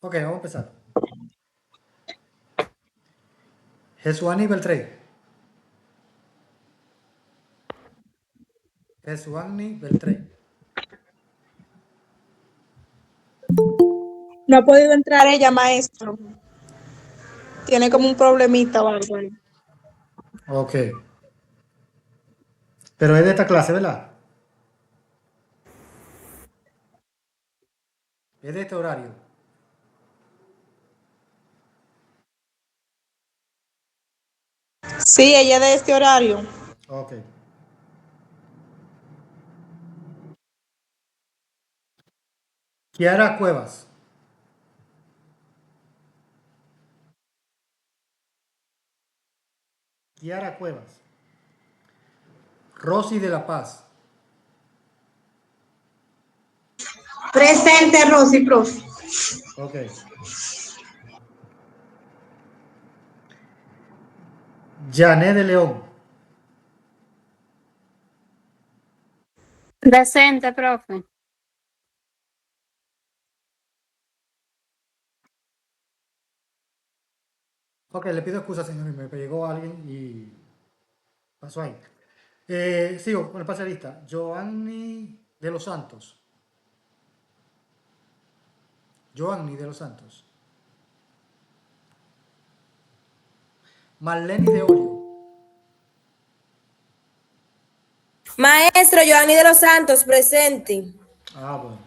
Ok, vamos a empezar. Jesuani Beltré. Jesuani Beltré. No ha podido entrar ella, maestro. Tiene como un problemita o algo ahí. Ok. Pero es de esta clase, ¿verdad? Es de este horario. Sí, ella es de este horario. Ok. Kiara Cuevas. Kiara Cuevas. Rosy de la Paz. Presente, Rosy, profe. Ok. Jané de León. Presente, profe. Ok, le pido excusa, señor, me llegó alguien y pasó ahí. Sigo con el pasadista. Joanny de los Santos. Joanny de los Santos. Marlene de Olio. Maestro Joanny de los Santos, presente. Ah, bueno.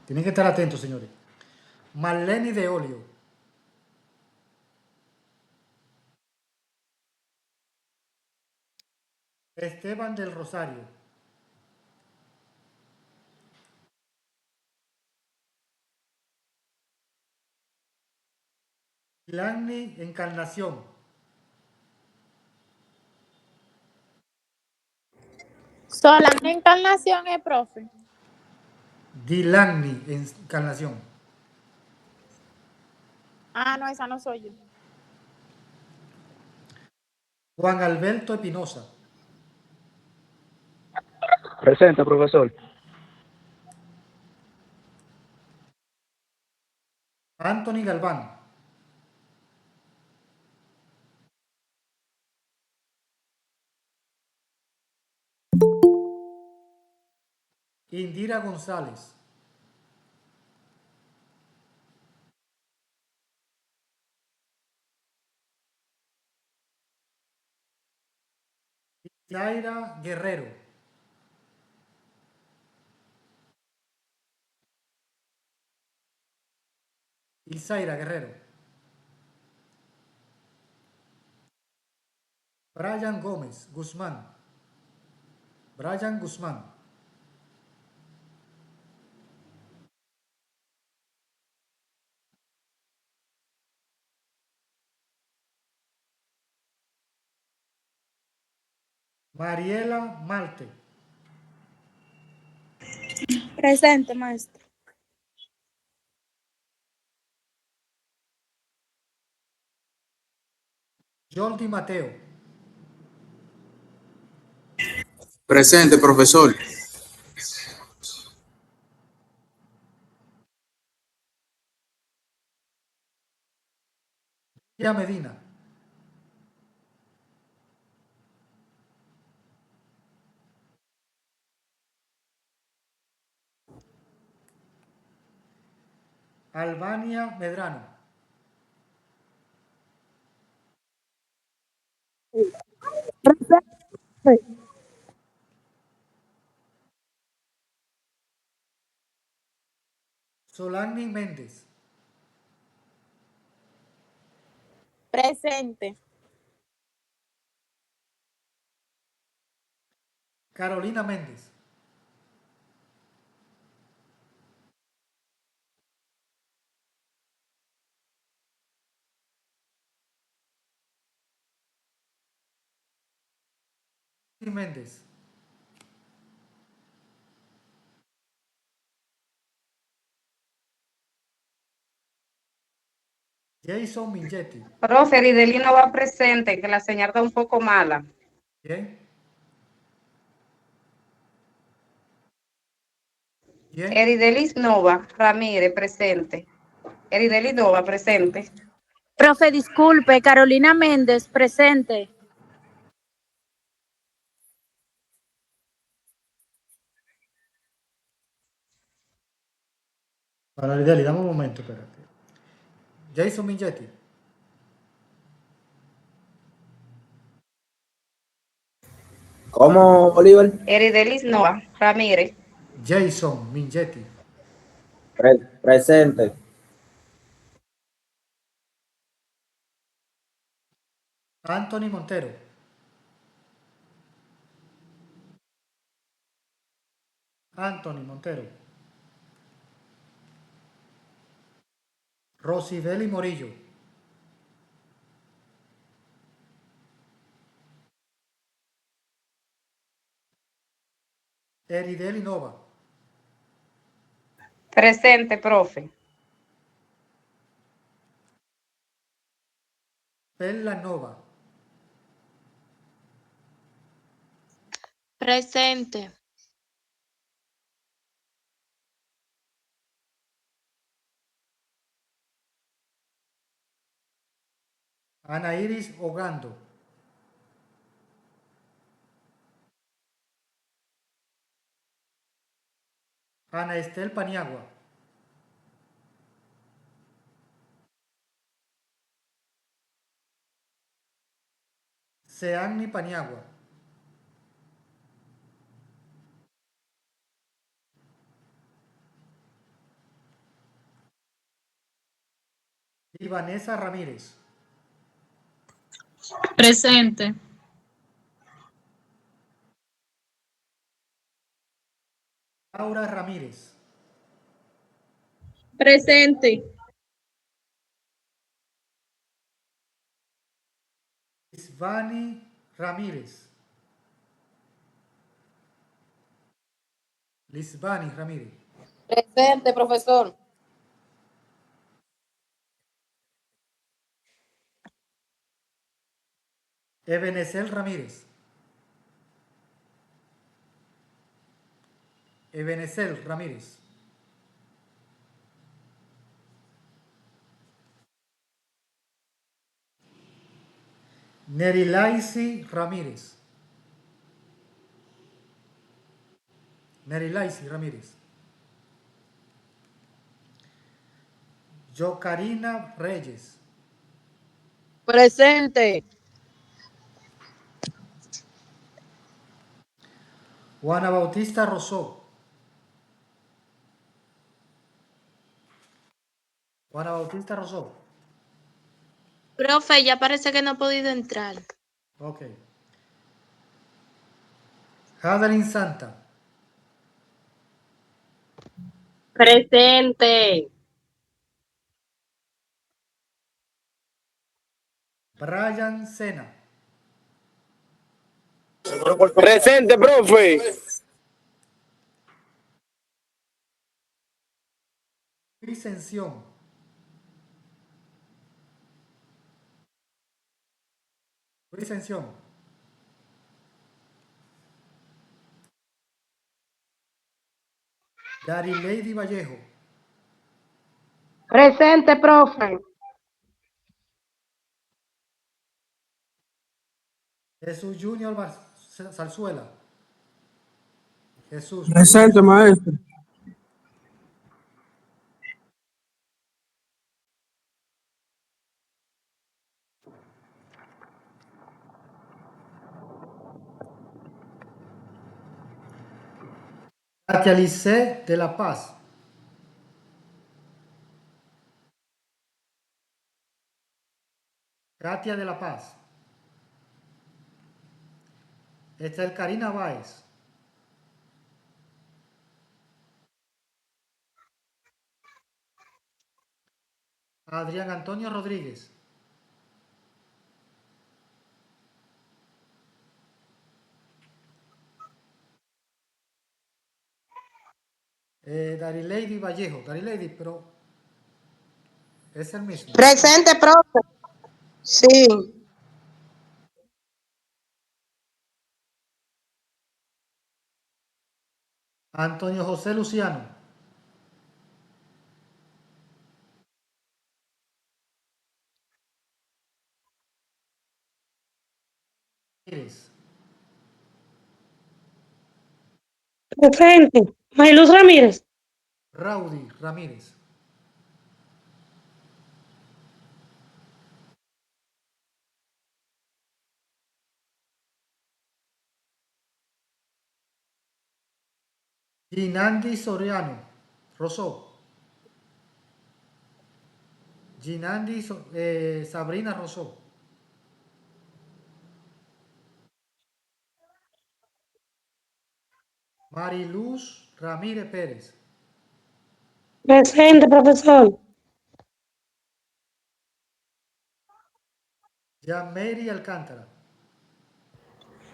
Tienen que estar atentos, señores. Marlene de Olio. Esteban del Rosario. Lani Encarnación. Solamente Encarnación es profe. Dilani Encarnación. Ah, no, esa no soy yo. Juan Alberto Espinosa. Presente, profesor. Anthony Galván. Indira González. Zaira Guerrero. Isaira Guerrero. Brian Gómez Guzmán. Brian Guzmán. Mariela Malte. Presente, maestro. Jordi Mateo. Presente, profesor. Tia Medina. Albania Medrano. Solani Méndez. Presente. Carolina Méndez. Méndez. Jason Mingetti. Profe, Rideli no va presente, que la señal está un poco mala. Bien. ¿Quién? Eridelis Nova Ramírez, presente. Eridelis Nova, presente. Profe, disculpe, Carolina Méndez, presente. Para Lideli, dame un momento, espérate. Jason Mingetti. ¿Cómo, Bolívar? Eridelis Nova Ramírez, Jason Mingetti. Presente. Anthony Montero. Anthony Montero. Rosideli Morillo. Erideli Nova. presente, profe. Perla Nova. Presente. Ana Iris Ogando. Ana Estel Paniagua. Seanni Paniagua. Y Vanessa Ramírez. Presente. Laura Ramírez. Presente. Isvani Ramírez. Lisbani Ramírez. Presente, profesor. Ebenezer Ramírez. Ebenezer Ramírez. Nerilaisi Ramírez. Nerilaisi Ramírez. Yocarina Reyes. Presente. Juana Bautista Rosó. Juana Bautista Rosó. Profe, ya parece que no ha podido entrar. Ok. Hadelin Santa. Presente. Brian Sena. Presente, profe. Vicención. Vicención. Lady Vallejo. Presente, profe. Jesús Junior Zarzuela. Jesús. Presente, maestro. Katia Lice de la Paz. Katia de la Paz. Estel Karina Báez. Adrián Antonio Rodríguez. Darilady Vallejo. Darilady, pero es el mismo. Presente, profe. Sí. Antonio José Luciano. Ramírez. Presente. Mariluz Ramírez. Raudy Ramírez. Ginandi Soriano. Rosó. Sabrina Rosó. Mariluz Ramírez Pérez. Presente, profesor. Yameri Alcántara.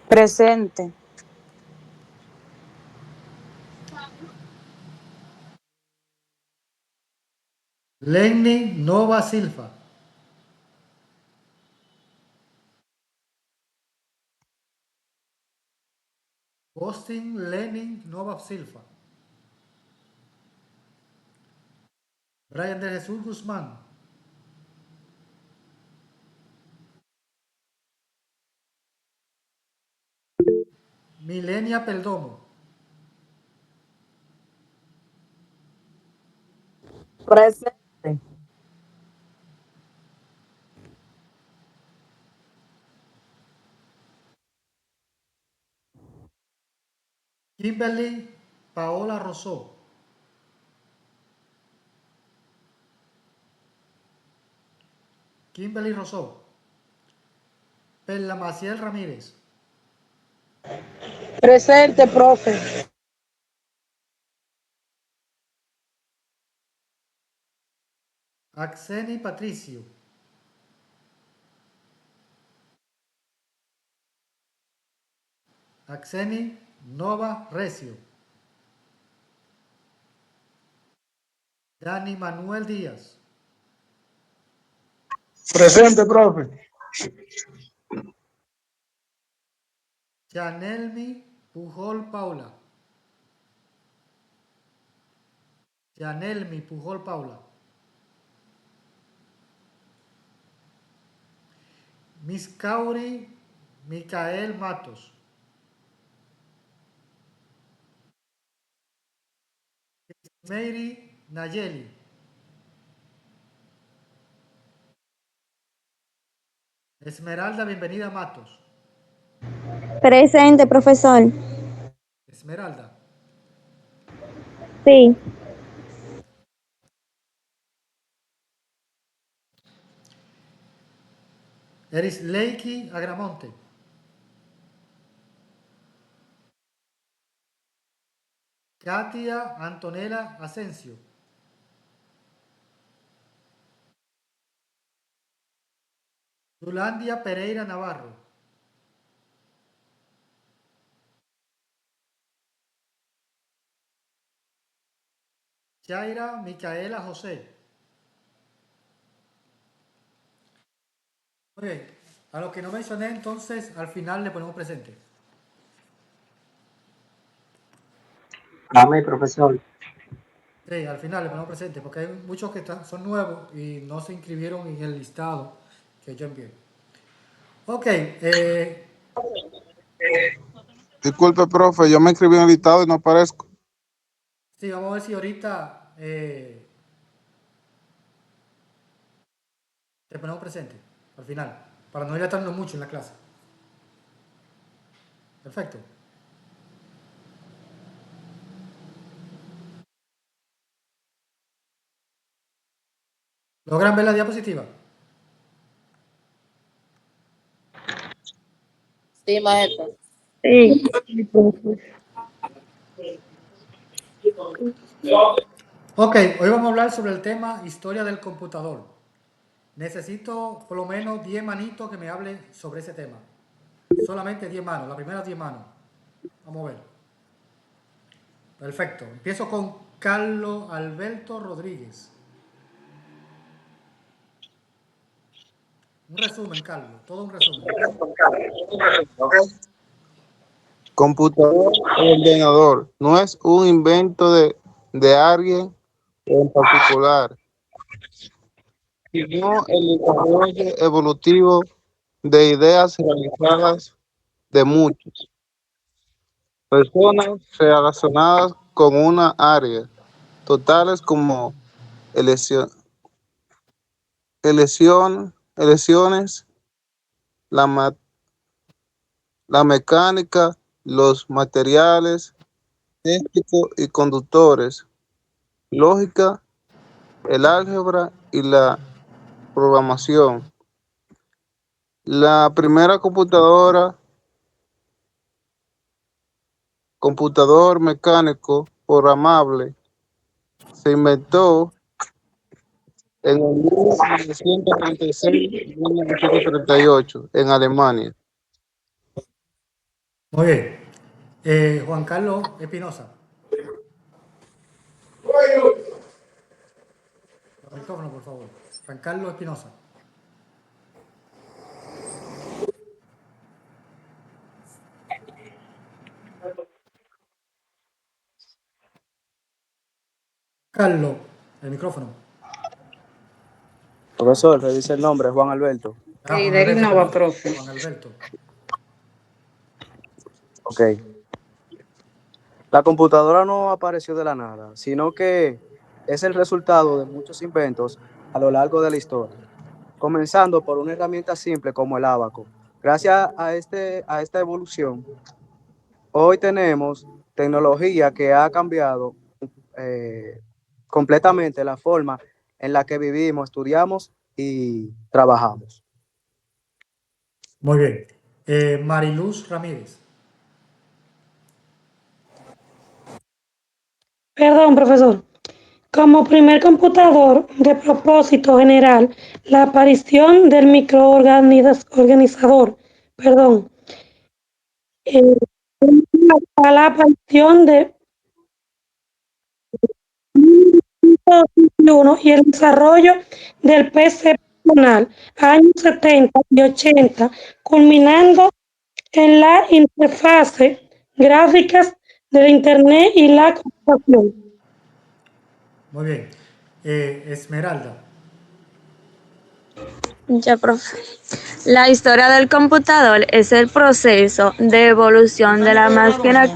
Presente. Lenny Nova Silva. Austin Lenin Nova Silva. Brian de Jesús Guzmán. Milenia Perdomo. Presente. Kimberly Paola Rosó. Kimberly Rosó. Perla Maciel Ramírez. Presente, profe. Axeni Patricio. Axeni Nova Recio. Dani Manuel Díaz. Presente, profe. Chanelmi Pujol Paula. Chanelmi Pujol Paula. Miss Cauri Micael Matos. Mary Nayeli. Esmeralda Bienvenida Matos. Presente, profesor. Esmeralda. Sí. Eris Leiki Agramonte. Katia Antonella Asensio. Yulandia Pereira Navarro. Chaira Micaela José. Muy bien. A lo que no mencioné, entonces, al final le ponemos presente. Amén, profesor. Sí, al final le ponemos presente, porque hay muchos que son nuevos y no se inscribieron en el listado que yo envié. Ok. Disculpe, profe, yo me inscribí en el listado y no aparezco. Sí, vamos a ver si ahorita te ponemos presente, al final, para no ir atrasando mucho en la clase. Perfecto. ¿Logran ver la diapositiva? Sí, maestro. Sí. Ok, hoy vamos a hablar sobre el tema historia del computador. Necesito por lo menos 10 manitos que me hablen sobre ese tema. Solamente 10 manos, la primera 10 manos. Vamos a ver. Perfecto. Empiezo con Carlos Alberto Rodríguez. Un resumen, Carlos. Todo un resumen. Computador o ordenador no es un invento de alguien en particular, sino el desarrollo evolutivo de ideas realizadas de muchos. Personas relacionadas con una área, totales como elección, elecciones, la, la mecánica, los materiales eléctricos y conductores, lógica, el álgebra y la programación. La primera computador mecánico programable, se inventó en el 1936 y 1938 en Alemania. Muy bien. Juan Carlos Espinosa. El micrófono, por favor. Juan Carlos Espinosa. Carlos, el micrófono. Profesor, revise el nombre, Juan Alberto. Juan Eridel Alberto, Nova, perdón. profe. Juan Alberto. Ok. La computadora no apareció de la nada, sino que es el resultado de muchos inventos a lo largo de la historia, comenzando por una herramienta simple como el ábaco. Gracias a esta evolución, hoy tenemos tecnología que ha cambiado completamente la forma en la que vivimos, estudiamos y trabajamos. Muy bien. Mariluz Ramírez. Perdón, profesor. Como primer computador de propósito general, la aparición del microorganizador, perdón, a la aparición de 1921 y el desarrollo del PC personal, años 70 y 80, culminando en la interfase gráficas del Internet y la computación. Muy bien. Esmeralda. Ya, profe. La historia del computador es el proceso de evolución de la máquina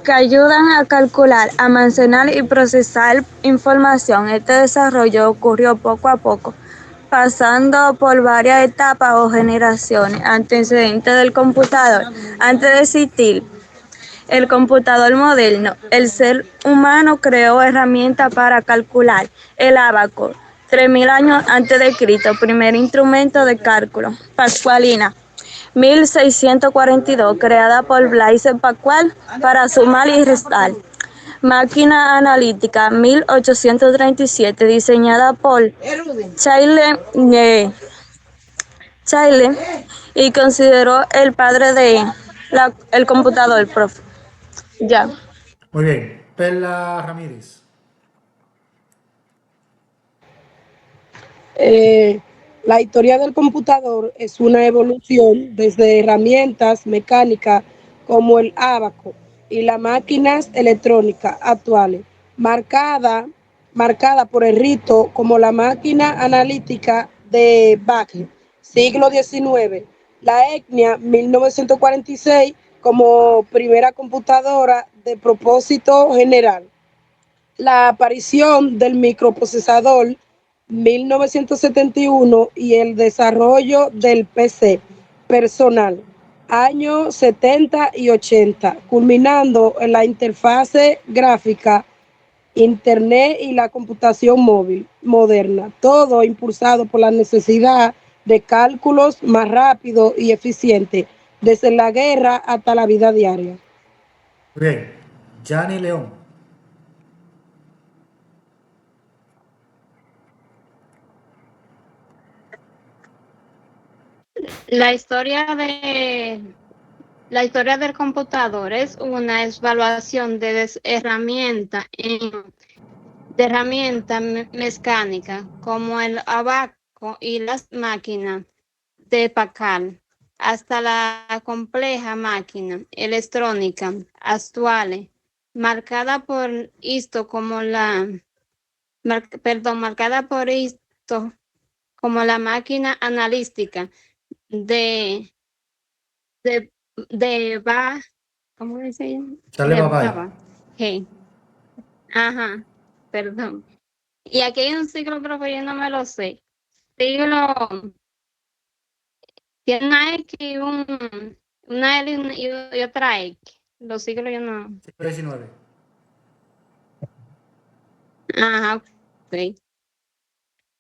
que ayudan a calcular, almacenar y procesar información. Este desarrollo ocurrió poco a poco, pasando por varias etapas o generaciones. Antecedentes del computador. Antes de existir el computador moderno, el ser humano creó herramientas para calcular. El ábaco, 3000 años antes de Cristo, primer instrumento de cálculo. Pascualina, 1642, creada por Blaise Pascual para sumar y restar. Máquina analítica, 1837, diseñada por Charles y consideró el padre de el computador, profe. Ya. Muy bien. Perla Ramírez. La historia del computador es una evolución desde herramientas mecánicas como el ábaco y las máquinas electrónicas actuales, marcada por el rito como la máquina analítica de Bache, siglo XIX, la ENIAC 1946 como primera computadora de propósito general, la aparición del microprocesador 1971 y el desarrollo del PC personal, años 70 y 80, culminando en la interfase gráfica, Internet y la computación móvil moderna, todo impulsado por la necesidad de cálculos más rápidos y eficientes, desde la guerra hasta la vida diaria. Muy bien. Yanni León. La historia la historia del computador es una evaluación de herramientas mecánicas como el abaco y las máquinas de Pascal, hasta la compleja máquina electrónica actuales, marcada por esto como marcada por esto como la máquina analítica de, ¿cómo dice? Charlie De Babay. baba. Hey. Ajá, perdón. Y aquí hay un siglo, profe, yo no me lo sé. Siglo, tiene una X y una L y otra X. Los siglos yo no. Siglo XIX. Ajá, ok.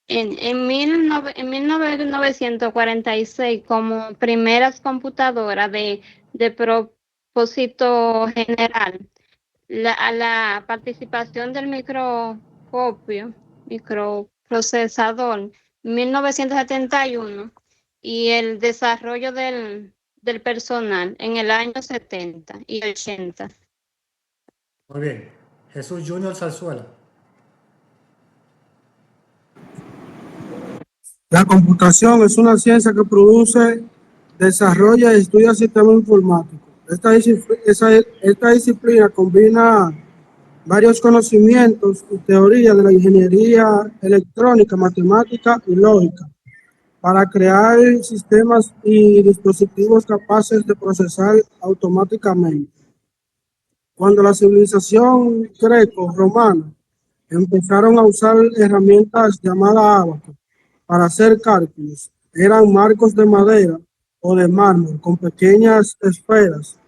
En 1946, como primeras computadoras de propósito general, a la participación del microprocesador 1971 y el desarrollo del personal en el año 70 y 80. Muy bien. Jesús Junior Zarzuela. La computación es una ciencia que produce, desarrolla y estudia sistemas informáticos. Esta disciplina combina varios conocimientos y teorías de la ingeniería electrónica, matemática y lógica para crear sistemas y dispositivos capaces de procesar automáticamente. Cuando la civilización greco-romana empezaron a usar herramientas llamadas ábacos para hacer cálculos, eran marcos de madera o de mármol con pequeñas esferas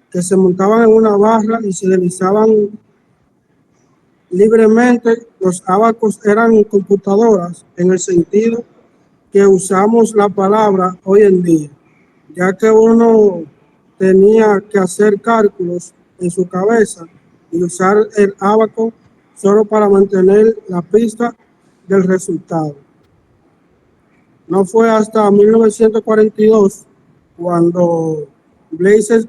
que se montaban en una barra y se deslizaban libremente. Los ábacos eran computadoras en el sentido que usamos la palabra hoy en día, ya que uno tenía que hacer cálculos en su cabeza y usar el ábaco solo para mantener la pista del resultado. No fue hasta 1942 cuando Blaise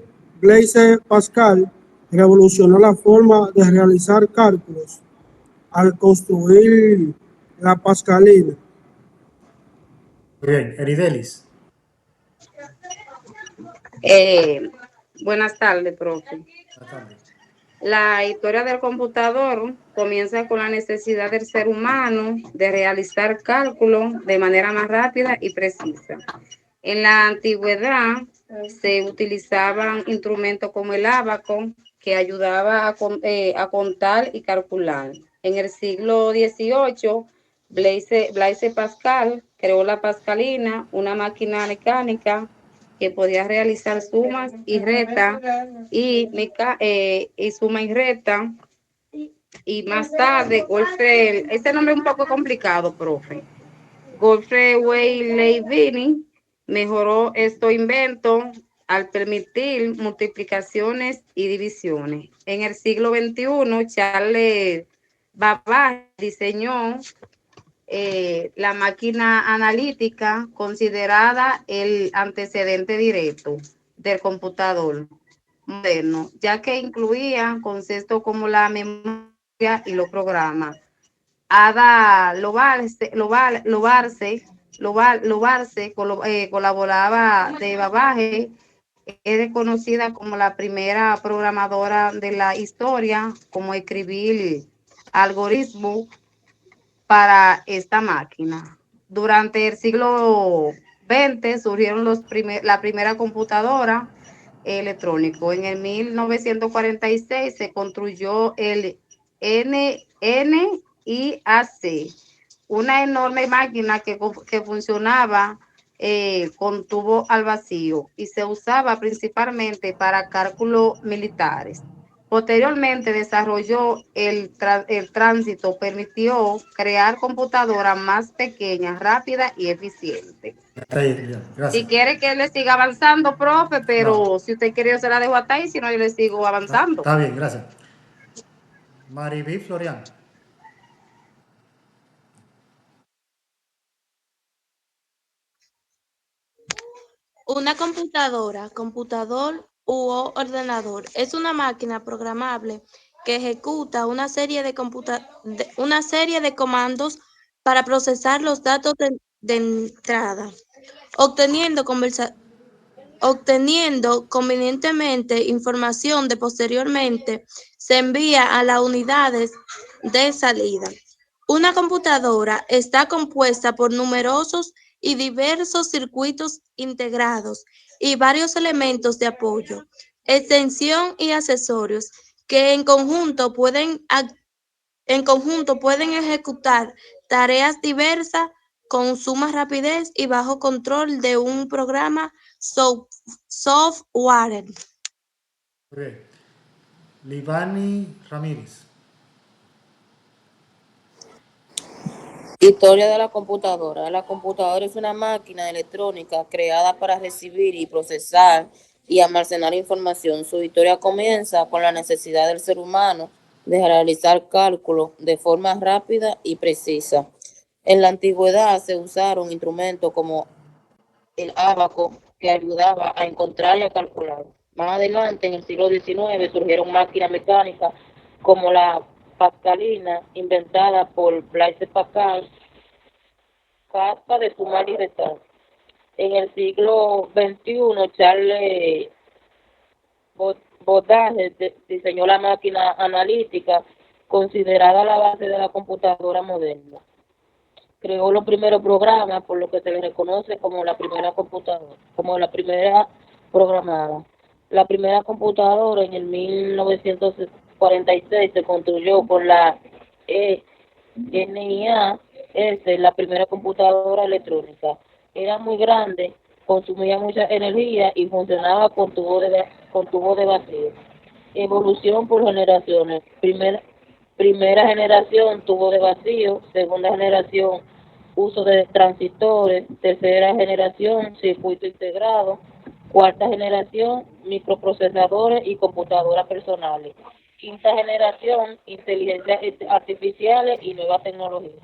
Pascal revolucionó la forma de realizar cálculos al construir la Pascalina. Muy bien. Eridelis. Buenas tardes, profe. Buenas tardes. La historia del computador comienza con la necesidad del ser humano de realizar cálculos de manera más rápida y precisa. En la antigüedad se utilizaban instrumentos como el ábaco, que ayudaba a contar y calcular. En el siglo XVIII, Blaise Pascal creó la Pascalina, una máquina mecánica que podía realizar sumas y reta y suma y reta. Y más tarde, este nombre es un poco complicado, profe. Gottfried Leibniz mejoró estos inventos al permitir multiplicaciones y divisiones. En el siglo XXI, Charles Babbage diseñó la máquina analítica, considerada el antecedente directo del computador moderno, ya que incluía conceptos como la memoria y los programas. Ada Lovelace colaboraba de Babbage, es reconocida como la primera programadora de la historia, como escribir algoritmos para esta máquina. Durante el siglo XX surgieron la primera computadora electrónica. En el 1946 se construyó el NIAC, una enorme máquina que funcionaba con tubo al vacío y se usaba principalmente para cálculos militares. Posteriormente desarrolló el tránsito, permitió crear computadoras más pequeñas, rápidas y eficientes. Gracias. Si quiere que le siga avanzando, profe, pero si usted quiere yo se la dejo hasta ahí, si no yo le sigo avanzando. Está bien, gracias. Maribí Florian. Una computadora, computador u ordenador es una máquina programable que ejecuta una serie de comandos para procesar los datos de entrada, obteniendo convenientemente información de posteriormente se envía a las unidades de salida. Una computadora está compuesta por numerosos y diversos circuitos integrados y varios elementos de apoyo, extensión y accesorios que en conjunto pueden ejecutar tareas diversas con suma rapidez y bajo control de un programa software. Muy bien. Livani Ramírez. Historia de la computadora. La computadora es una máquina electrónica creada para recibir y procesar y almacenar información. Su historia comienza con la necesidad del ser humano de realizar cálculos de forma rápida y precisa. En la antigüedad se usaron instrumentos como el ábaco que ayudaba a encontrar y a calcular. Más adelante, en el siglo XIX, surgieron máquinas mecánicas como la Pascalina, inventada por Blaise Pascal, capaz de sumar y restar. En el siglo XXI, Charles Babbage diseñó la máquina analítica, considerada la base de la computadora moderna. Creó los primeros programas, por lo que se le reconoce como la primera computadora, como la primera programada. La primera computadora en el 1946 se construyó con la NIA, la primera computadora electrónica. Era muy grande, consumía mucha energía y funcionaba con tubo de vacío. Evolución por generaciones. Primera generación, tubo de vacío. Segunda generación, uso de transistores. Tercera generación, circuito integrado. Cuarta generación, microprocesadores y computadoras personales. Quinta generación, inteligencia artificiales y nuevas tecnologías.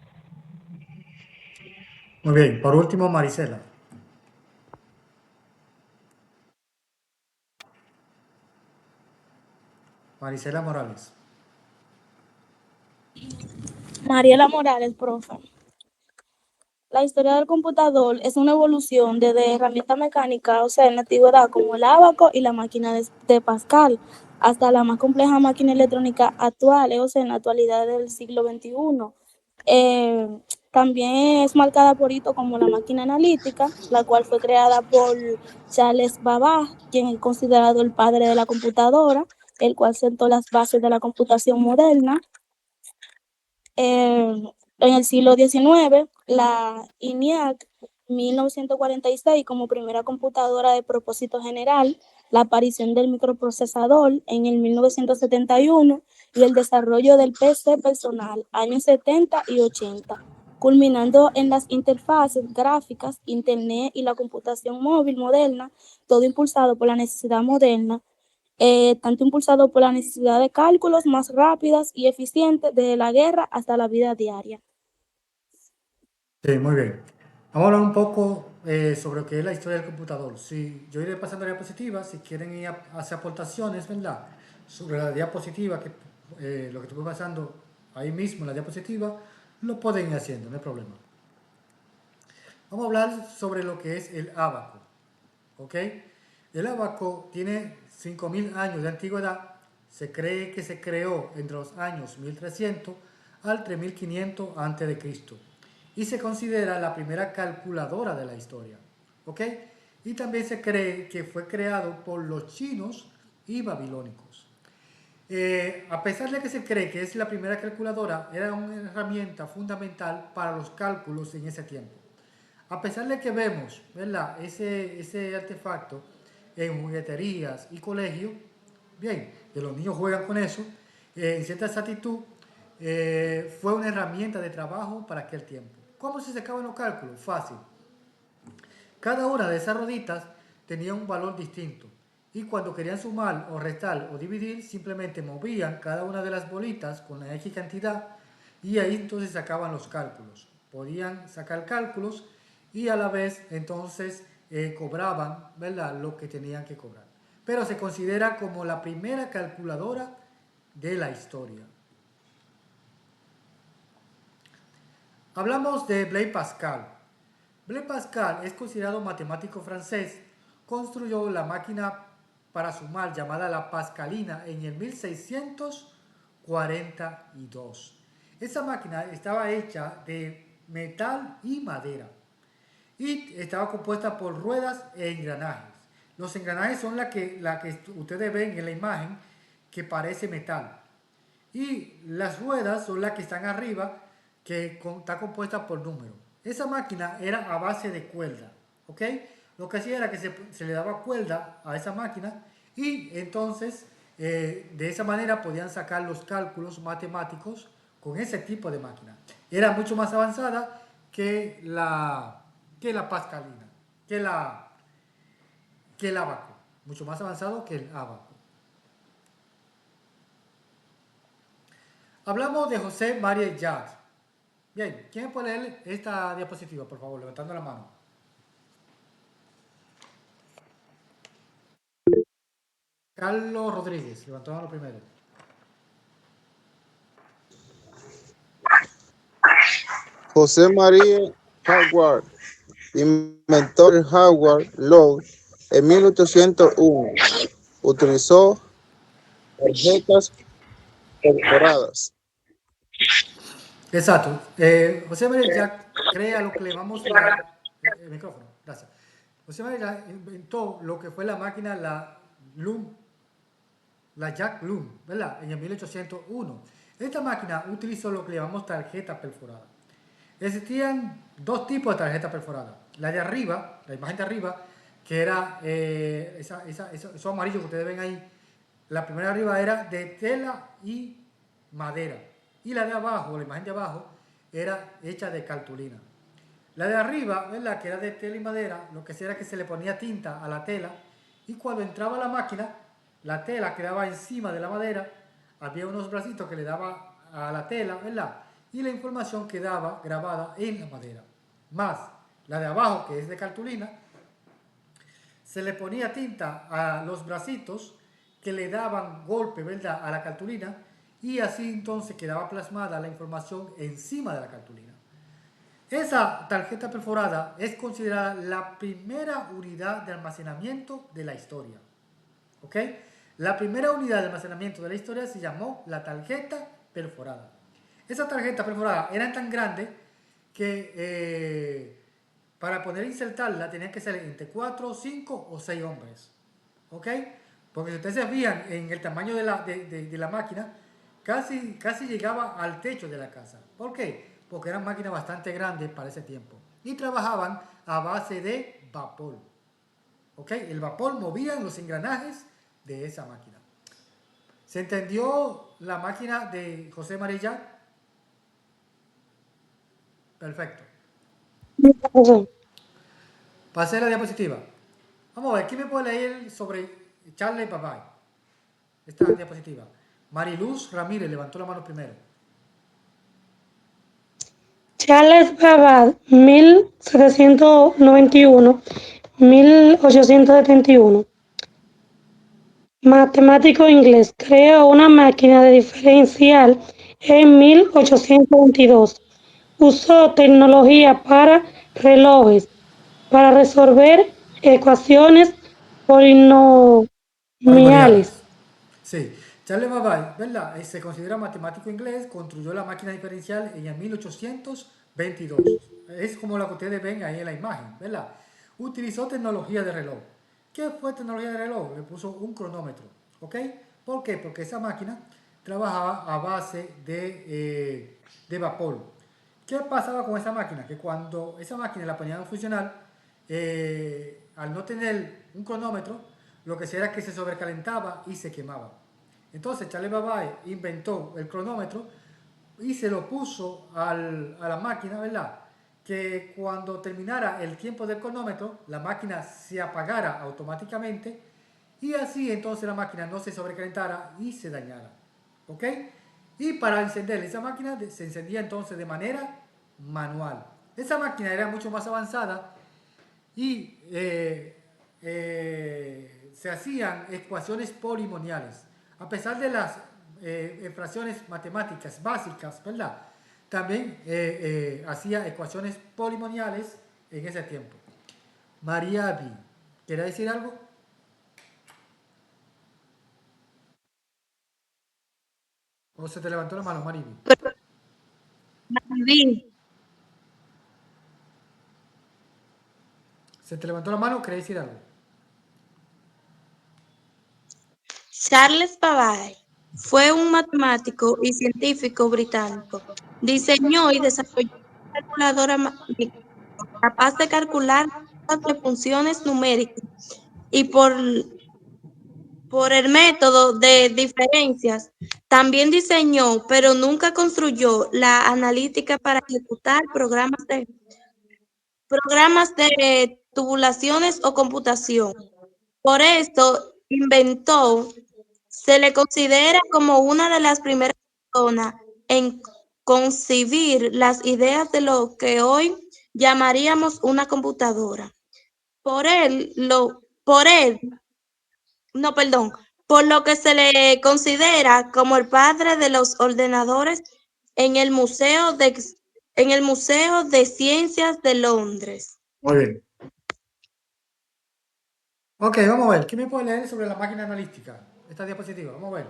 Muy bien. Por último, Marisela. Marisela Morales. Mariela Morales, profe. La historia del computador es una evolución desde herramientas mecánicas, o sea, en la antigüedad, como el ábaco y la máquina de Pascal, hasta la más compleja máquina electrónica actual, o sea, en la actualidad del siglo XXI. También es marcada por hitos como la máquina analítica, la cual fue creada por Charles Babbage, quien es considerado el padre de la computadora, el cual sentó las bases de la computación moderna. En el siglo XIX, la ENIAC 1946 como primera computadora de propósito general, la aparición del microprocesador en el 1971 y el desarrollo del PC personal, años 70 y 80, culminando en las interfaces gráficas, Internet y la computación móvil moderna, todo impulsado por la necesidad moderna, tanto impulsado por la necesidad de cálculos más rápidas y eficientes desde la guerra hasta la vida diaria. Sí, muy bien. Vamos a hablar un poco sobre lo que es la historia del computador. Sí, yo iré pasando diapositivas, si quieren ir hacer aportaciones, ¿verdad? Sobre la diapositiva, lo que estoy pasando ahí mismo en la diapositiva, lo pueden ir haciendo, no hay problema. Vamos a hablar sobre lo que es el ábaco, ¿ok? El ábaco tiene 5.000 años de antigüedad. Se cree que se creó entre los años 1300 al 3500 a.C. y se considera la primera calculadora de la historia, ¿ok? Y también se cree que fue creado por los chinos y babilónicos. A pesar de que se cree que es la primera calculadora, era una herramienta fundamental para los cálculos en ese tiempo. A pesar de que vemos, ¿verdad?, ese artefacto en jugueterías y colegios, bien, que los niños juegan con eso, en cierta exactitud, fue una herramienta de trabajo para aquel tiempo. ¿Cómo se sacaban los cálculos? Fácil. Cada una de esas rueditas tenía un valor distinto y cuando querían sumar o restar o dividir, simplemente movían cada una de las bolitas con la X cantidad y ahí entonces sacaban los cálculos. Podían sacar cálculos y a la vez entonces cobraban, ¿verdad?, lo que tenían que cobrar. Pero se considera como la primera calculadora de la historia. Hablamos de Blaise Pascal. Blaise Pascal es considerado matemático francés. Construyó la máquina para sumar llamada la Pascalina en el 1642. Esa máquina estaba hecha de metal y madera. y estaba compuesta por ruedas e engranajes. Los engranajes son la que ustedes ven en la imagen, que parece metal. Y las ruedas son las que están arriba, que está compuesta por números. Esa máquina era a base de cuerda, ¿ok? Lo que hacía era que se le daba cuerda a esa máquina y entonces de esa manera podían sacar los cálculos matemáticos con ese tipo de máquina. Era mucho más avanzada que la pascalina, que el ábaco, mucho más avanzado que el ábaco. Hablamos de José María Jacques. Bien, ¿quién puede leer esta diapositiva, por favor, levantando la mano? Carlos Rodríguez, levantó la mano primero. José María Howard, inventor Howard Law, en 1801, utilizó tarjetas perforadas. Exacto. José María Jacques crea lo que le llamamos el micrófono, gracias. José María Jacques inventó lo que fue la máquina, la Jacques Loom, ¿verdad? En el 1801. Esta máquina utilizó lo que le llamamos tarjeta perforada. Existían dos tipos de tarjetas perforadas. La de arriba, la imagen de arriba, que era eso amarillo que ustedes ven ahí. La primera de arriba era de tela y madera. Y la de abajo, la imagen de abajo, era hecha de cartulina. La de arriba, ¿verdad?, que era de tela y madera, lo que hacía era que se le ponía tinta a la tela y cuando entraba la máquina, la tela quedaba encima de la madera, había unos bracitos que le daba a la tela, ¿verdad?, y la información quedaba grabada en la madera. Más la de abajo, que es de cartulina, se le ponía tinta a los bracitos que le daban golpe, ¿verdad?, a la cartulina, y así entonces quedaba plasmada la información encima de la cartulina. Esa tarjeta perforada es considerada la primera unidad de almacenamiento de la historia. ¿Ok? La primera unidad de almacenamiento de la historia se llamó la tarjeta perforada. Esa tarjeta perforada era tan grande que para poder insertarla tenían que ser entre 4, 5 o 6 hombres. ¿Ok? Porque si ustedes se fijan en el tamaño de la máquina, casi llegaba al techo de la casa. ¿Por qué? Porque eran máquinas bastante grandes para ese tiempo. Y trabajaban a base de vapor. ¿Ok? El vapor movía los engranajes de esa máquina. ¿Se entendió la máquina de José María Jacques? Perfecto. Pasé la diapositiva. Vamos a ver, ¿quién me puede leer sobre Charles Babbage? Esta diapositiva. Mariluz Ramírez levantó la mano primero. Charles Babbage, 1791-1871. Matemático inglés, creó una máquina de diferencial en 1822. Usó tecnología para relojes, para resolver ecuaciones polinomiales. Sí, Charles Babbage, ¿verdad? Se considera matemático inglés, construyó la máquina diferencial en el 1822. Es como la que ustedes ven ahí en la imagen, ¿verdad? Utilizó tecnología de reloj. ¿Qué fue tecnología de reloj? Le puso un cronómetro, ¿ok? ¿Por qué? Porque esa máquina trabajaba a base de vapor. ¿Qué pasaba con esa máquina? Que cuando esa máquina la ponían a funcionar, al no tener un cronómetro, lo que hacía era que se sobrecalentaba y se quemaba. Entonces Charles Babbage inventó el cronómetro y se lo puso a la máquina, ¿verdad?, que cuando terminara el tiempo del cronómetro, la máquina se apagara automáticamente y así entonces la máquina no se sobrecalentara y se dañara. ¿Ok? Y para encender esa máquina se encendía entonces de manera manual. Esa máquina era mucho más avanzada y se hacían ecuaciones polinomiales. A pesar de las fracciones matemáticas básicas, ¿verdad?, también hacía ecuaciones polinomiales en ese tiempo. María B, ¿quiere decir algo? ¿O se te levantó la mano, Mariby? Sí. Se te levantó la mano, ¿querés decir algo? Charles Babbage fue un matemático y científico británico. Diseñó y desarrolló una calculadora mecánica capaz de calcular de funciones numéricas y por el método de diferencias. También diseñó, pero nunca construyó, la analítica para ejecutar programas de tubulaciones o computación. Por esto, se le considera como una de las primeras personas en concebir las ideas de lo que hoy llamaríamos una computadora. Por lo que se le considera como el padre de los ordenadores en el Museo de Ciencias de Londres. Muy bien. Ok, vamos a ver. ¿Qué me puede leer sobre la máquina analítica? Esta diapositiva, vamos a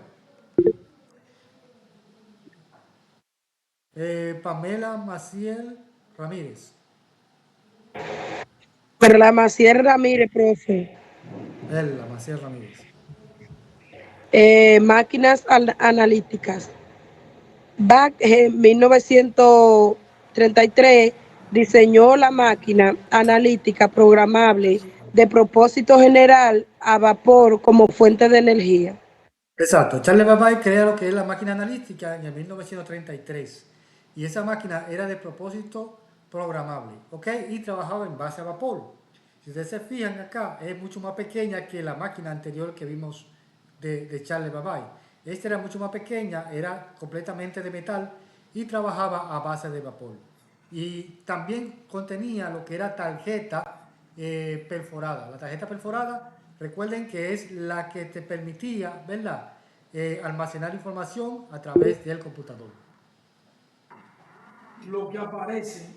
ver. Pamela Maciel Ramírez. Pero la Maciel Ramírez, profe. La Maciel Ramírez. Máquinas analíticas. Bach en 1933 diseñó la máquina analítica programable de propósito general a vapor como fuente de energía. Exacto. Charles Babbage crea lo que es la máquina analítica en el 1933. Y esa máquina era de propósito programable, ¿ok? Y trabajaba en base a vapor. Si ustedes se fijan acá, es mucho más pequeña que la máquina anterior que vimos de Charles Babbage. Esta era mucho más pequeña, era completamente de metal y trabajaba a base de vapor. Y también contenía lo que era tarjeta perforada. La tarjeta perforada, recuerden que es la que te permitía, ¿verdad?, almacenar información a través del computador. Lo que aparece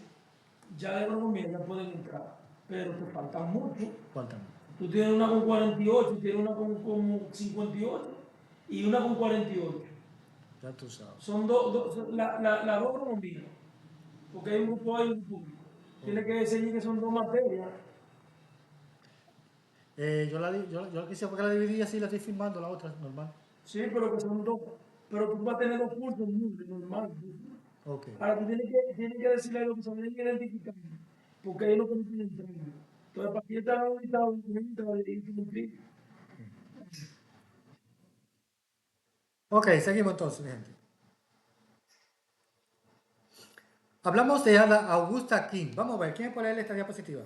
ya de economía ya pueden entrar, pero te faltan mucho. Faltan. Tú tienes una con 48, tienes una con 58 y una con 48. Ya tú sabes. Son las dos economías, porque hay un grupo A y un grupo B. Tiene que decir que son dos materias. Yo quise porque la dividí así, la estoy filmando, la otra, normal. Sí, pero que son dos. Pero tú vas a tener dos cursos normal. Okay. Ahora tú tienes que decirle lo que se tienen que identificar, porque ellos no conocen el término. Entonces, para que está auditado, Ok, seguimos entonces, mi gente. Hablamos de Ada Augusta King. Vamos a ver, ¿quién puede leer esta diapositiva?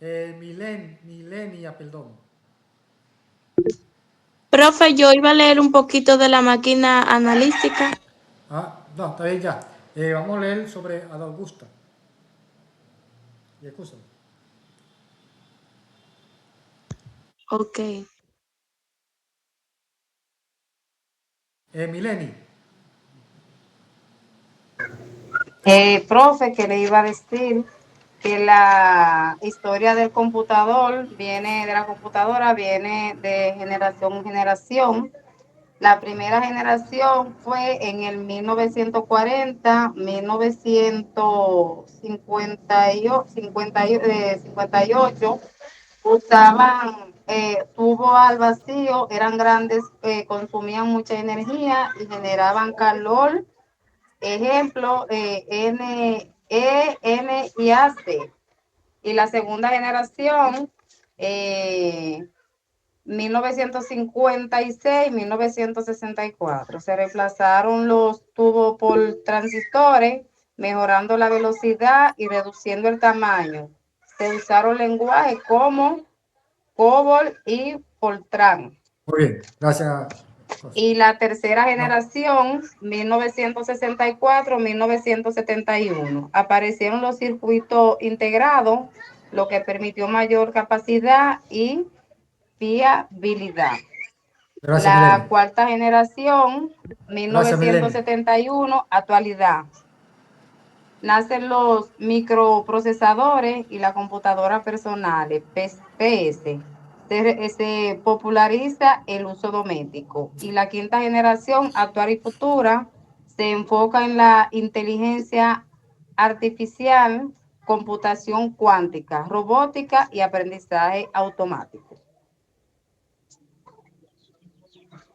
Milenia, perdón. Profe, yo iba a leer un poquito de la máquina analítica. No, está bien ya. Vamos a leer sobre Ada Augusta. Y escúchame. Ok. Mileni. Profe, que le iba a decir que la historia del computador de la computadora viene de generación en generación. La primera generación fue en el 1940, 1958, usaban tubo al vacío, eran grandes, consumían mucha energía y generaban calor. Ejemplo, N y AC. Y la segunda generación, 1956, 1964. Se reemplazaron los tubos por transistores, mejorando la velocidad y reduciendo el tamaño. Se usaron lenguajes como COBOL y Fortran. Muy bien, gracias. Y la tercera generación, 1964, 1971. Aparecieron los circuitos integrados, lo que permitió mayor capacidad y fiabilidad. Gracias, La Mileni. cuarta generación, 1971, actualidad. Nacen los microprocesadores y la computadora personal, PS. Se populariza el uso doméstico. Y la quinta generación, actual y futura, se enfoca en la inteligencia artificial, computación cuántica, robótica y aprendizaje automático.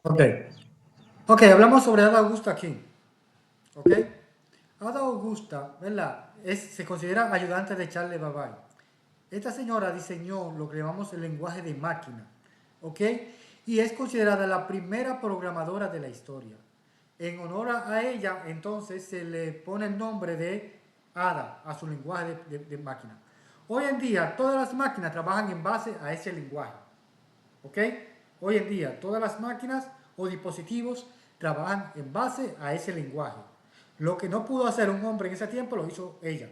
Ok. Ok, hablamos sobre Ada Augusta aquí. Ok. Ada Augusta, ¿verdad? Se considera ayudante de Charles Babbage. Esta señora diseñó lo que llamamos el lenguaje de máquina. ¿Ok? Y es considerada la primera programadora de la historia. En honor a ella, entonces, se le pone el nombre de Ada a su lenguaje de máquina. Hoy en día, todas las máquinas trabajan en base a ese lenguaje. ¿Ok? Hoy en día, todas las máquinas o dispositivos trabajan en base a ese lenguaje. Lo que no pudo hacer un hombre en ese tiempo lo hizo ella.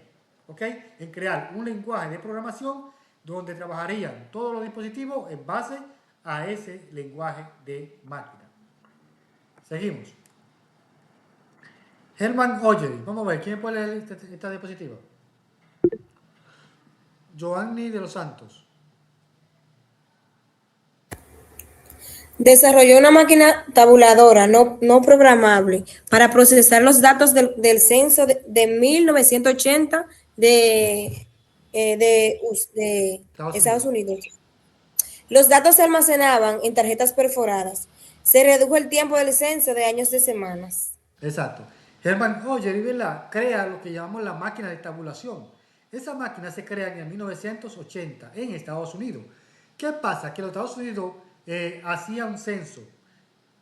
¿Ok? En crear un lenguaje de programación donde trabajarían todos los dispositivos en base a ese lenguaje de máquina. Seguimos. Hermann Oyery. Vamos a ver, ¿quién puede leer esta diapositiva? Giovanni de los Santos. Desarrolló una máquina tabuladora no programable para procesar los datos del censo de 1980 de Estados Unidos. Los datos se almacenaban en tarjetas perforadas. Se redujo el tiempo del censo de años de semanas. Exacto. Hermann Oyery, ¿verdad?, crea lo que llamamos la máquina de tabulación. Esa máquina se crea en el 1980 en Estados Unidos. ¿Qué pasa? Que los Estados Unidos hacía un censo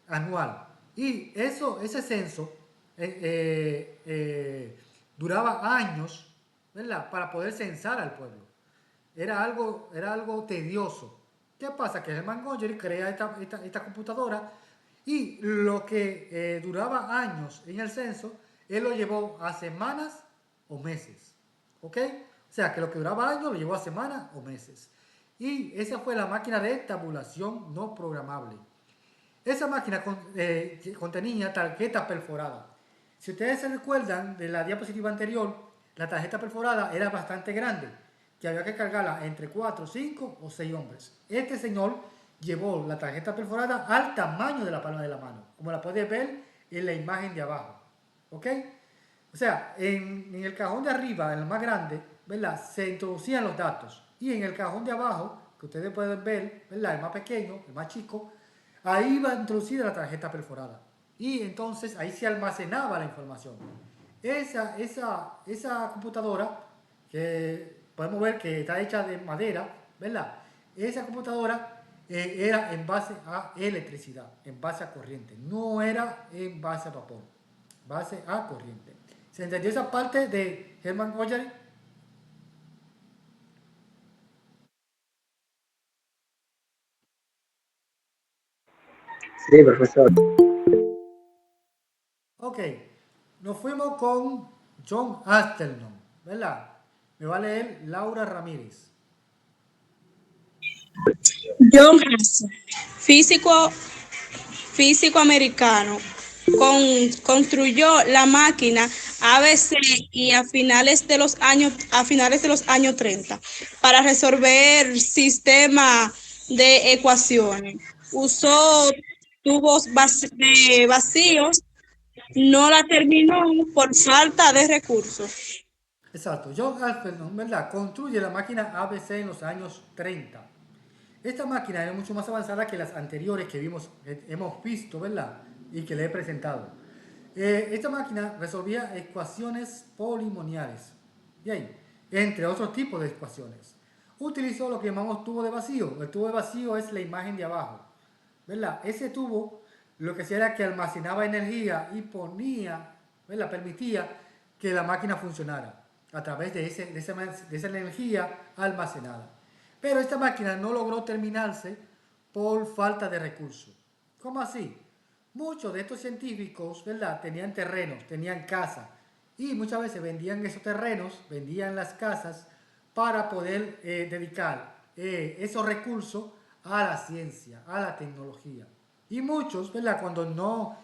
anual y ese censo duraba años, ¿verdad?, para poder censar al pueblo. Era algo tedioso. ¿Qué pasa? Que Hermann Oyery crea esta computadora y lo que duraba años en el censo, él lo llevó a semanas o meses. ¿Ok? O sea, que lo que duraba años lo llevó a semanas o meses. Y esa fue la máquina de tabulación no programable. Esa máquina contenía tarjetas perforadas. Si ustedes se recuerdan de la diapositiva anterior, la tarjeta perforada era bastante grande, que había que cargarla entre 4, 5 o 6 hombres. Este señor llevó la tarjeta perforada al tamaño de la palma de la mano, como la puedes ver en la imagen de abajo. ¿Ok? O sea, en el cajón de arriba, en el más grande, ¿verdad?, se introducían los datos. Y en el cajón de abajo, que ustedes pueden ver, ¿verdad?, el más pequeño, el más chico, ahí iba introducida la tarjeta perforada. Y entonces ahí se almacenaba la información. Esa computadora, que podemos ver que está hecha de madera, ¿verdad? Esa computadora era en base a electricidad, en base a corriente. No era en base a vapor, base a corriente. ¿Se entendió esa parte de Hermann Oyery? Sí, profesor. Ok, nos fuimos con John Astelnon, ¿verdad? Me va a leer Laura Ramírez. John Haskell, físico americano, construyó la máquina ABC y a finales de los años 30 para resolver sistemas de ecuaciones. Usó tubos vacíos, no la terminó por falta de recursos. Exacto, John Astelnon, ¿verdad?, construye la máquina ABC en los años 30. Esta máquina era mucho más avanzada que las anteriores que hemos visto, ¿verdad?, y que le he presentado. Esta máquina resolvía ecuaciones polinomiales, bien, entre otros tipos de ecuaciones. Utilizó lo que llamamos tubo de vacío. El tubo de vacío es la imagen de abajo, ¿verdad? Ese tubo lo que hacía era que almacenaba energía y ¿verdad?, permitía que la máquina funcionara a través de esa energía almacenada. Pero esta máquina no logró terminarse por falta de recursos. ¿Cómo así? Muchos de estos científicos, ¿verdad?, tenían terrenos, tenían casas, y muchas veces vendían esos terrenos, vendían las casas para poder dedicar esos recursos a la ciencia, a la tecnología. Y muchos, ¿verdad?, cuando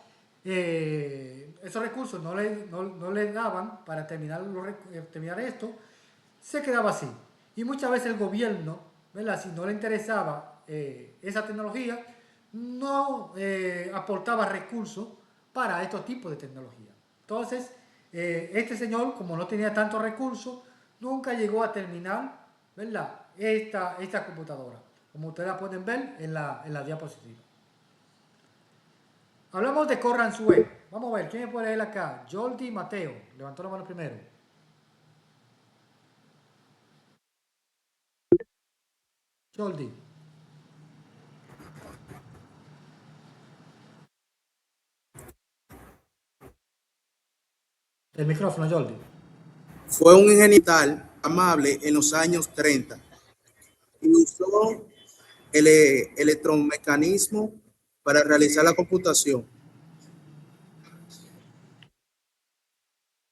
esos recursos no les daban para terminar esto, se quedaba así. Y muchas veces el gobierno, ¿verdad?, si no le interesaba esa tecnología, no aportaba recursos para estos tipos de tecnología. Entonces, este señor, como no tenía tantos recursos, nunca llegó a terminar, ¿verdad? Esta computadora, como ustedes la pueden ver en la diapositiva. Hablamos de Corransue. Vamos a ver, ¿quién me puede leer acá? Jordi Mateo, levantó la mano primero. Jordi. El micrófono, Jordi. Fue un ingeniero amable en los años 30 y usó el electromecanismo para realizar la computación.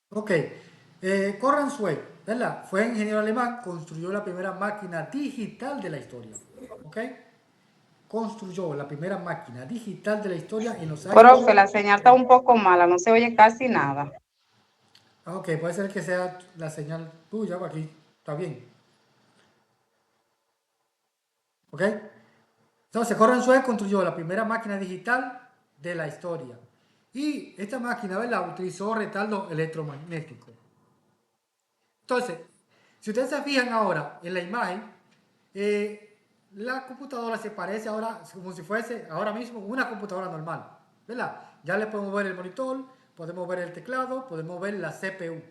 Ok. Corransue, ¿verdad? Fue ingeniero alemán, construyó la primera máquina digital de la historia. ¿Ok? Construyó la primera máquina digital de la historia en los años... Profe, la señal está un poco mala, no se oye casi nada. Ok, puede ser que sea la señal tuya, aquí está bien. ¿Ok? Entonces, Corransue construyó la primera máquina digital de la historia. Y esta máquina, ¿verdad?, utilizó retardo electromagnético. Entonces, si ustedes se fijan ahora en la imagen, la computadora se parece ahora como si fuese ahora mismo una computadora normal, ¿verdad? Ya le podemos ver el monitor, podemos ver el teclado, podemos ver la CPU.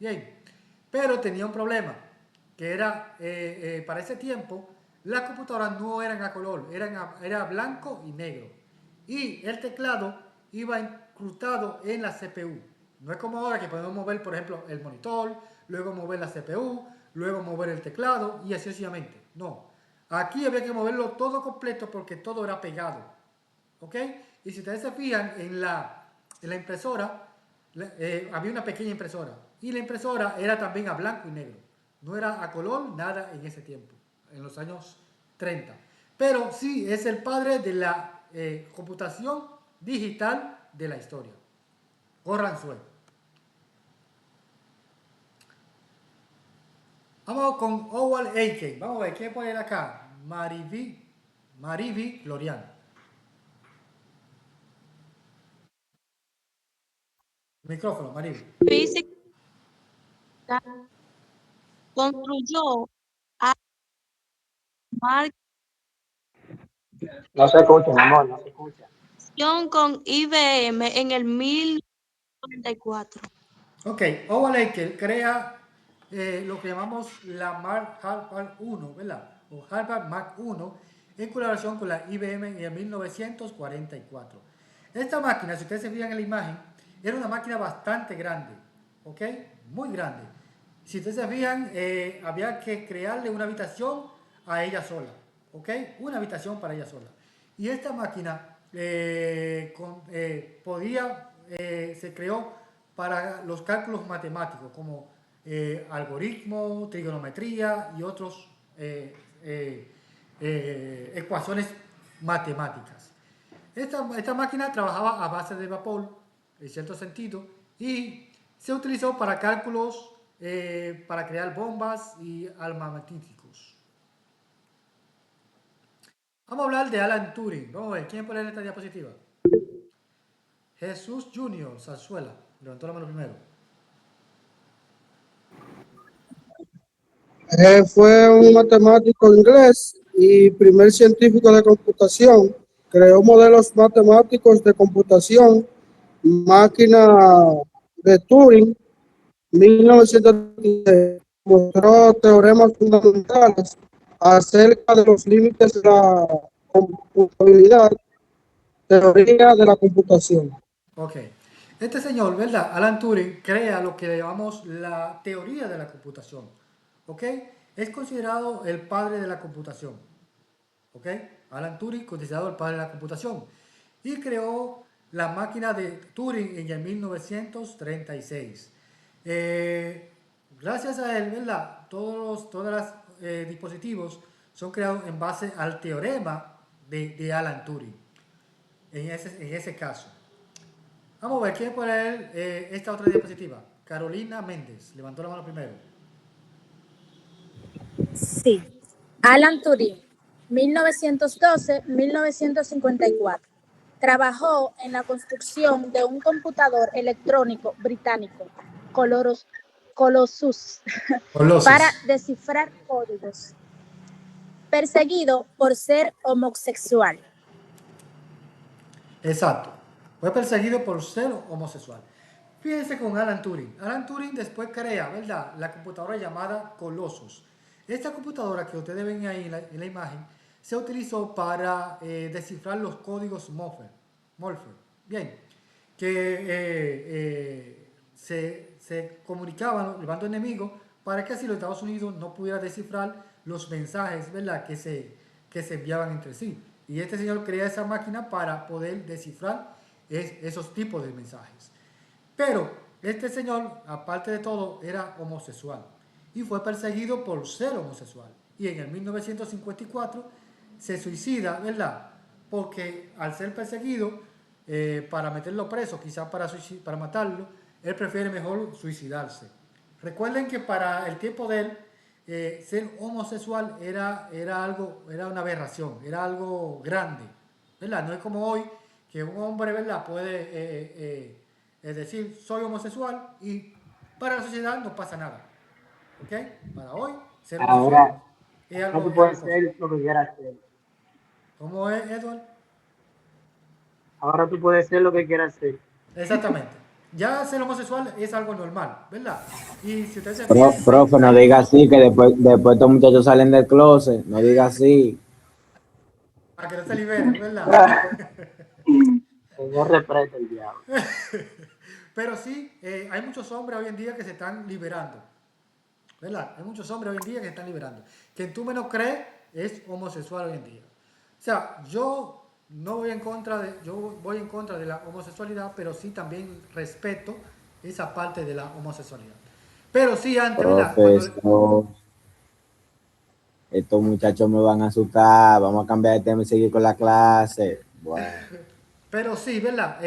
Bien, pero tenía un problema, que era, para ese tiempo, las computadoras no eran a color, era blanco y negro. Y el teclado iba incrustado en la CPU. No es como ahora que podemos mover, por ejemplo, el monitor, luego mover la CPU, luego mover el teclado y así sucesivamente. No. Aquí había que moverlo todo completo porque todo era pegado. ¿Ok? Y si ustedes se fijan en la impresora, había una pequeña impresora. Y la impresora era también a blanco y negro. No era a color, nada en ese tiempo, en los años 30. Pero sí es el padre de la computación digital de la historia. Corransue. Vamos con Howard Aiken. Vamos a ver, ¿quién puede ir acá? Mariví Glorian. Micrófono, Mariví. Física construyó a Mark No se escucha, mi amor, no se escucha. con IBM en el 1094. Ok, Howard Aiken crea lo que llamamos la Harvard 1, ¿verdad? O Harvard Mark 1 en colaboración con la IBM en el 1944. Esta máquina, si ustedes se fijan en la imagen, era una máquina bastante grande, ¿ok? Muy grande. Si ustedes se fijan, había que crearle una habitación a ella sola, ¿ok? Una habitación para ella sola. Y esta máquina se creó para los cálculos matemáticos, como algoritmos, trigonometría y otros ecuaciones matemáticas. Esta máquina trabajaba a base de vapor, en cierto sentido, y se utilizó para cálculos, para crear bombas y armamentísticos. Vamos a hablar de Alan Turing. Vamos a ver, ¿quién puede leer esta diapositiva? Jesús Junior Zarzuela. Levantó la mano primero. Fue un matemático inglés y primer científico de computación. Creó modelos matemáticos de computación, máquina de Turing, 1936. Mostró teoremas fundamentales acerca de los límites de la computabilidad, teoría de la computación. Ok. Este señor, ¿verdad? Alan Turing crea lo que llamamos la teoría de la computación. ¿Ok? Es considerado el padre de la computación. ¿Ok? Alan Turing, considerado el padre de la computación. Y creó la máquina de Turing en el 1936. Gracias a él, ¿verdad? Todos los dispositivos son creados en base al teorema de Alan Turing. En ese caso. Vamos a ver, ¿quién puede leer esta otra diapositiva? Carolina Méndez, levantó la mano primero. Sí. Alan Turing, 1912-1954. Trabajó en la construcción de un computador electrónico británico, Colossus Colossus. para descifrar códigos. Perseguido por ser homosexual. Exacto. Fue perseguido por ser homosexual. Fíjense con Alan Turing. Alan Turing después crea, ¿verdad?, la computadora llamada Colossus. Esta computadora que ustedes ven ahí en la imagen se utilizó para descifrar los códigos Morse. Bien, que se comunicaban el bando enemigo para que así los Estados Unidos no pudieran descifrar los mensajes, ¿verdad?, que se enviaban entre sí. Y este señor crea esa máquina para poder descifrar esos tipos de mensajes. Pero este señor, aparte de todo, era homosexual y fue perseguido por ser homosexual. Y en el 1954 se suicida, ¿verdad? Porque al ser perseguido, para meterlo preso, quizás para matarlo, él prefiere mejor suicidarse. Recuerden que para el tiempo de él, ser homosexual era una aberración, era algo grande, ¿verdad? No es como hoy que un hombre, ¿verdad?, puede decir soy homosexual y para la sociedad no pasa nada, ¿ok? Para hoy ser homosexual es algo. No tú puedes ser lo que quieras ser. ¿Cómo es, Edward? Ahora tú puedes ser lo que quieras ser. Exactamente. Ya ser homosexual es algo normal, ¿verdad? Y si usted se Profe, no diga así, que después estos muchachos salen del closet. No diga así. Para que no se liberen, ¿verdad? Señor, reprende el diablo. Pero sí, hay muchos hombres hoy en día que se están liberando, ¿verdad? Hay muchos hombres hoy en día que se están liberando. Quien tú menos crees es homosexual hoy en día. O sea, yo voy en contra de la homosexualidad, pero sí también respeto esa parte de la homosexualidad. Pero sí antes, ¿verdad? Profesor, estos muchachos me van a asustar. Vamos a cambiar de tema y seguir con la clase. Bueno. Pero sí, ¿verdad?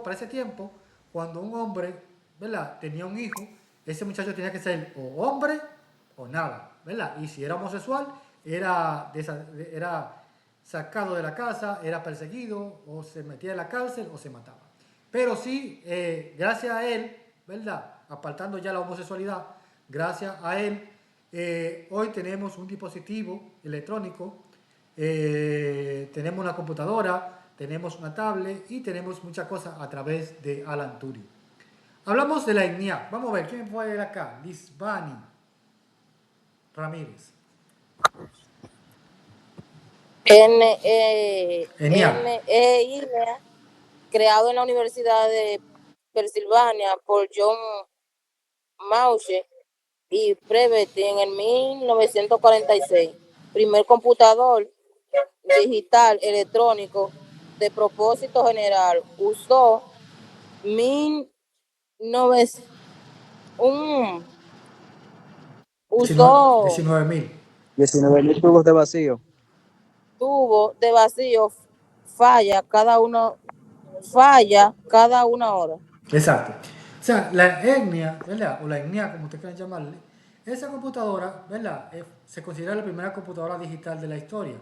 Para ese tiempo, cuando un hombre, ¿verdad?, tenía un hijo, ese muchacho tenía que ser o hombre o nada, ¿verdad? Y si era homosexual, era sacado de la casa, era perseguido, o se metía en la cárcel, o se mataba. Pero sí, gracias a él, ¿verdad?, apartando ya la homosexualidad, gracias a él, hoy tenemos un dispositivo electrónico, tenemos una computadora, tenemos una tablet y tenemos muchas cosas a través de Alan Turing. Hablamos de la ENIAC. Vamos a ver, ¿quién puede ir acá? Lisbani Ramírez. ENIAC, creado en la Universidad de Pensilvania por John Mauche y Prevete en el 1946. Primer computador digital electrónico de propósito general. Usó 19.000 tubos de vacío. Tubo de vacío falla cada una hora. Exacto. O sea, la ENIAC, ¿verdad? O la ENIAC, como ustedes quieran llamarle, esa computadora, ¿verdad?, se considera la primera computadora digital de la historia.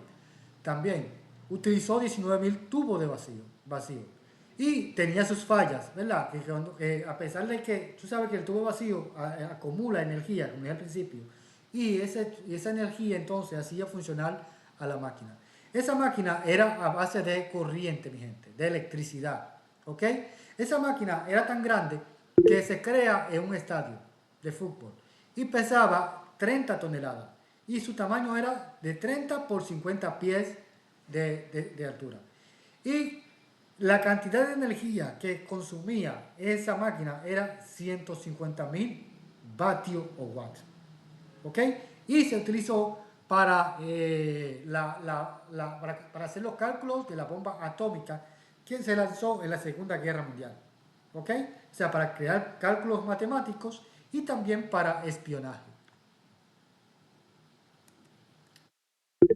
También utilizó 19.000 tubos de vacío. Y tenía sus fallas, ¿verdad? Que a pesar de que tú sabes que el tubo vacío acumula energía, como dije al principio, y esa energía entonces hacía funcionar a la máquina. Esa máquina era a base de corriente, mi gente, de electricidad, ¿ok? Esa máquina era tan grande que se crea en un estadio de fútbol y pesaba 30 toneladas y su tamaño era de 30 por 50 pies de altura. Y la cantidad de energía que consumía esa máquina era 150.000 vatios o watts, ¿ok? Y se utilizó para hacer los cálculos de la bomba atómica que se lanzó en la Segunda Guerra Mundial, ¿ok? O sea, para crear cálculos matemáticos y también para espionaje.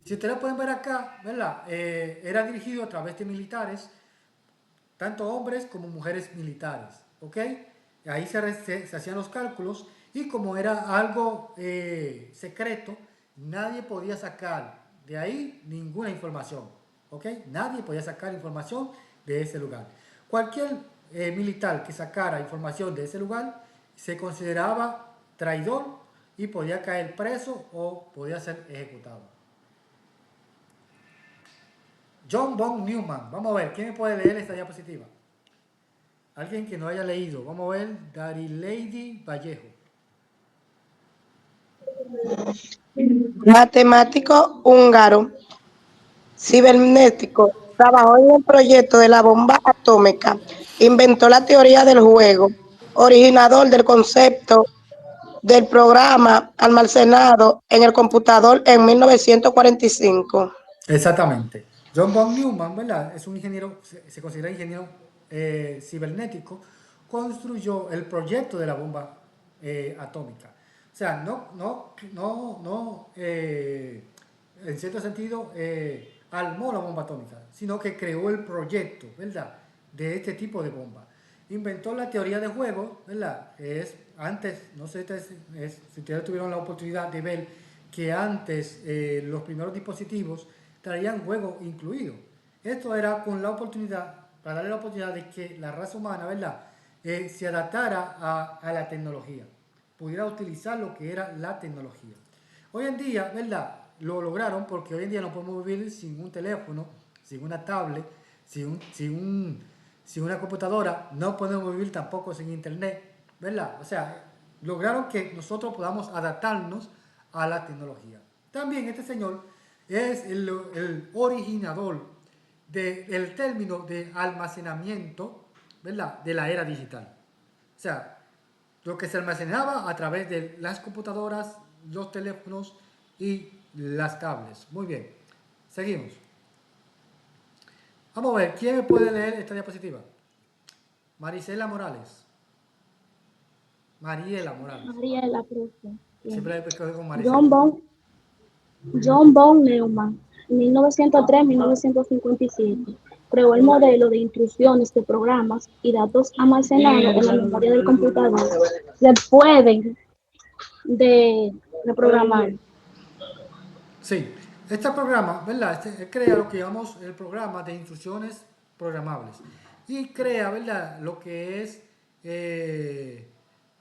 Si ustedes pueden ver acá, ¿verdad? Era dirigido a través de militares, tanto hombres como mujeres militares, ¿ok? Ahí se hacían los cálculos y como era algo secreto, nadie podía sacar de ahí ninguna información, ¿ok? Nadie podía sacar información de ese lugar. Cualquier militar que sacara información de ese lugar se consideraba traidor y podía caer preso o podía ser ejecutado. John von Neumann. Vamos a ver, ¿quién me puede leer esta diapositiva? Alguien que no haya leído. Vamos a ver, Darilady Vallejo. Matemático húngaro, cibernético, trabajó en el proyecto de la bomba atómica, inventó la teoría del juego, originador del concepto del programa almacenado en el computador en 1945. Exactamente. John von Neumann, ¿verdad? Es un ingeniero, se considera ingeniero cibernético, construyó el proyecto de la bomba atómica. O sea, en cierto sentido, armó la bomba atómica, sino que creó el proyecto, ¿verdad? De este tipo de bomba. Inventó la teoría de juego, ¿verdad? Antes, no sé si ustedes tuvieron la oportunidad de ver que antes los primeros dispositivos traían juego incluido. Esto era con la oportunidad, para darle la oportunidad de que la raza humana, ¿verdad? Se adaptara a la tecnología, pudiera utilizar lo que era la tecnología. Hoy en día, ¿verdad? Lo lograron porque hoy en día no podemos vivir sin un teléfono, sin una tablet, sin una computadora, no podemos vivir tampoco sin internet, ¿verdad? O sea, lograron que nosotros podamos adaptarnos a la tecnología. También este señor es el originador del término de almacenamiento, ¿verdad? De la era digital. O sea, lo que se almacenaba a través de las computadoras, los teléfonos y las tablets. Muy bien, seguimos. Vamos a ver, ¿quién me puede leer esta diapositiva? Marisela Morales. Mariela Morales. Mariela, profe. Siempre hay que coger con Marisela. John von Neumann, 1903-1957, creó el modelo de instrucciones de programas y datos almacenados en la memoria del computador. Se pueden de programar. Sí, este programa, ¿verdad? Crea lo que llamamos el programa de instrucciones programables y crea, ¿verdad? Lo que es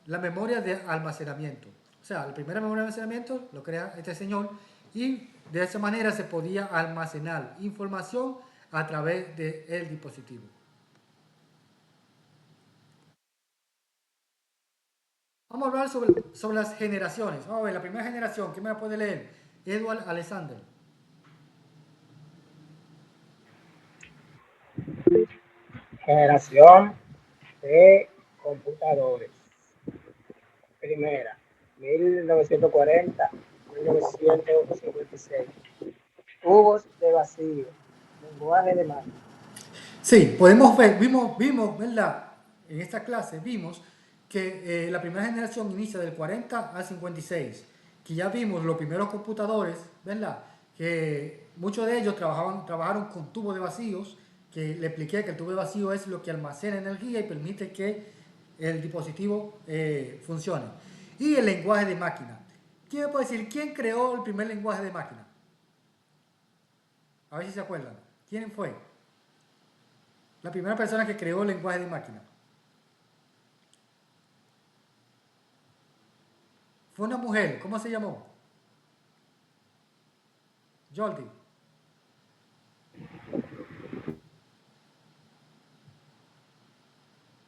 la memoria de almacenamiento. O sea, la primera memoria de almacenamiento lo crea este señor y de esa manera se podía almacenar información a través del dispositivo. Vamos a hablar sobre las generaciones. Vamos a ver, la primera generación, ¿quién me la puede leer? Edward Alexander. Generación de computadores. Primera, 1940-1956. Tubos de vacío. Lenguaje de máquina. Sí, podemos ver, vimos, ¿verdad? En esta clase vimos que la primera generación inicia del 40 al 56, que ya vimos los primeros computadores, ¿verdad? Que muchos de ellos trabajaron con tubos de vacíos, que le expliqué que el tubo de vacío es lo que almacena energía y permite que el dispositivo funcione. Y el lenguaje de máquina. ¿Quién me puede decir quién creó el primer lenguaje de máquina? A ver si se acuerdan. ¿Quién fue? La primera persona que creó el lenguaje de máquina. Fue una mujer. ¿Cómo se llamó? Jordi.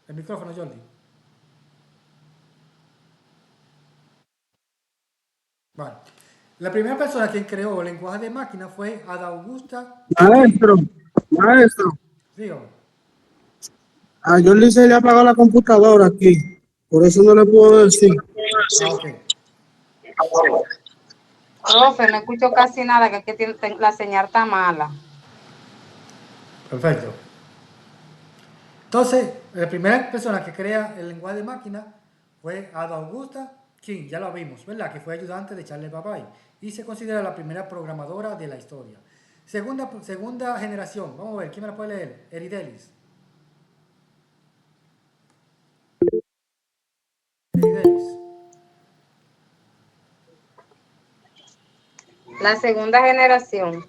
El micrófono, Jordi. Vale. La primera persona que creó el lenguaje de máquina fue Ada Augusta. Maestro. Dígame. A Jordi se le apagó la computadora aquí, por eso no le puedo decir. Ah, ok. Profe, no escucho casi nada, que aquí la señal está mala. Perfecto. Entonces, la primera persona que crea el lenguaje de máquina fue Ada Augusta King, ya lo vimos, ¿verdad? Que fue ayudante de Charles Babbage y se considera la primera programadora de la historia. Segunda generación, vamos a ver, ¿quién me la puede leer? Eridelis. La segunda generación,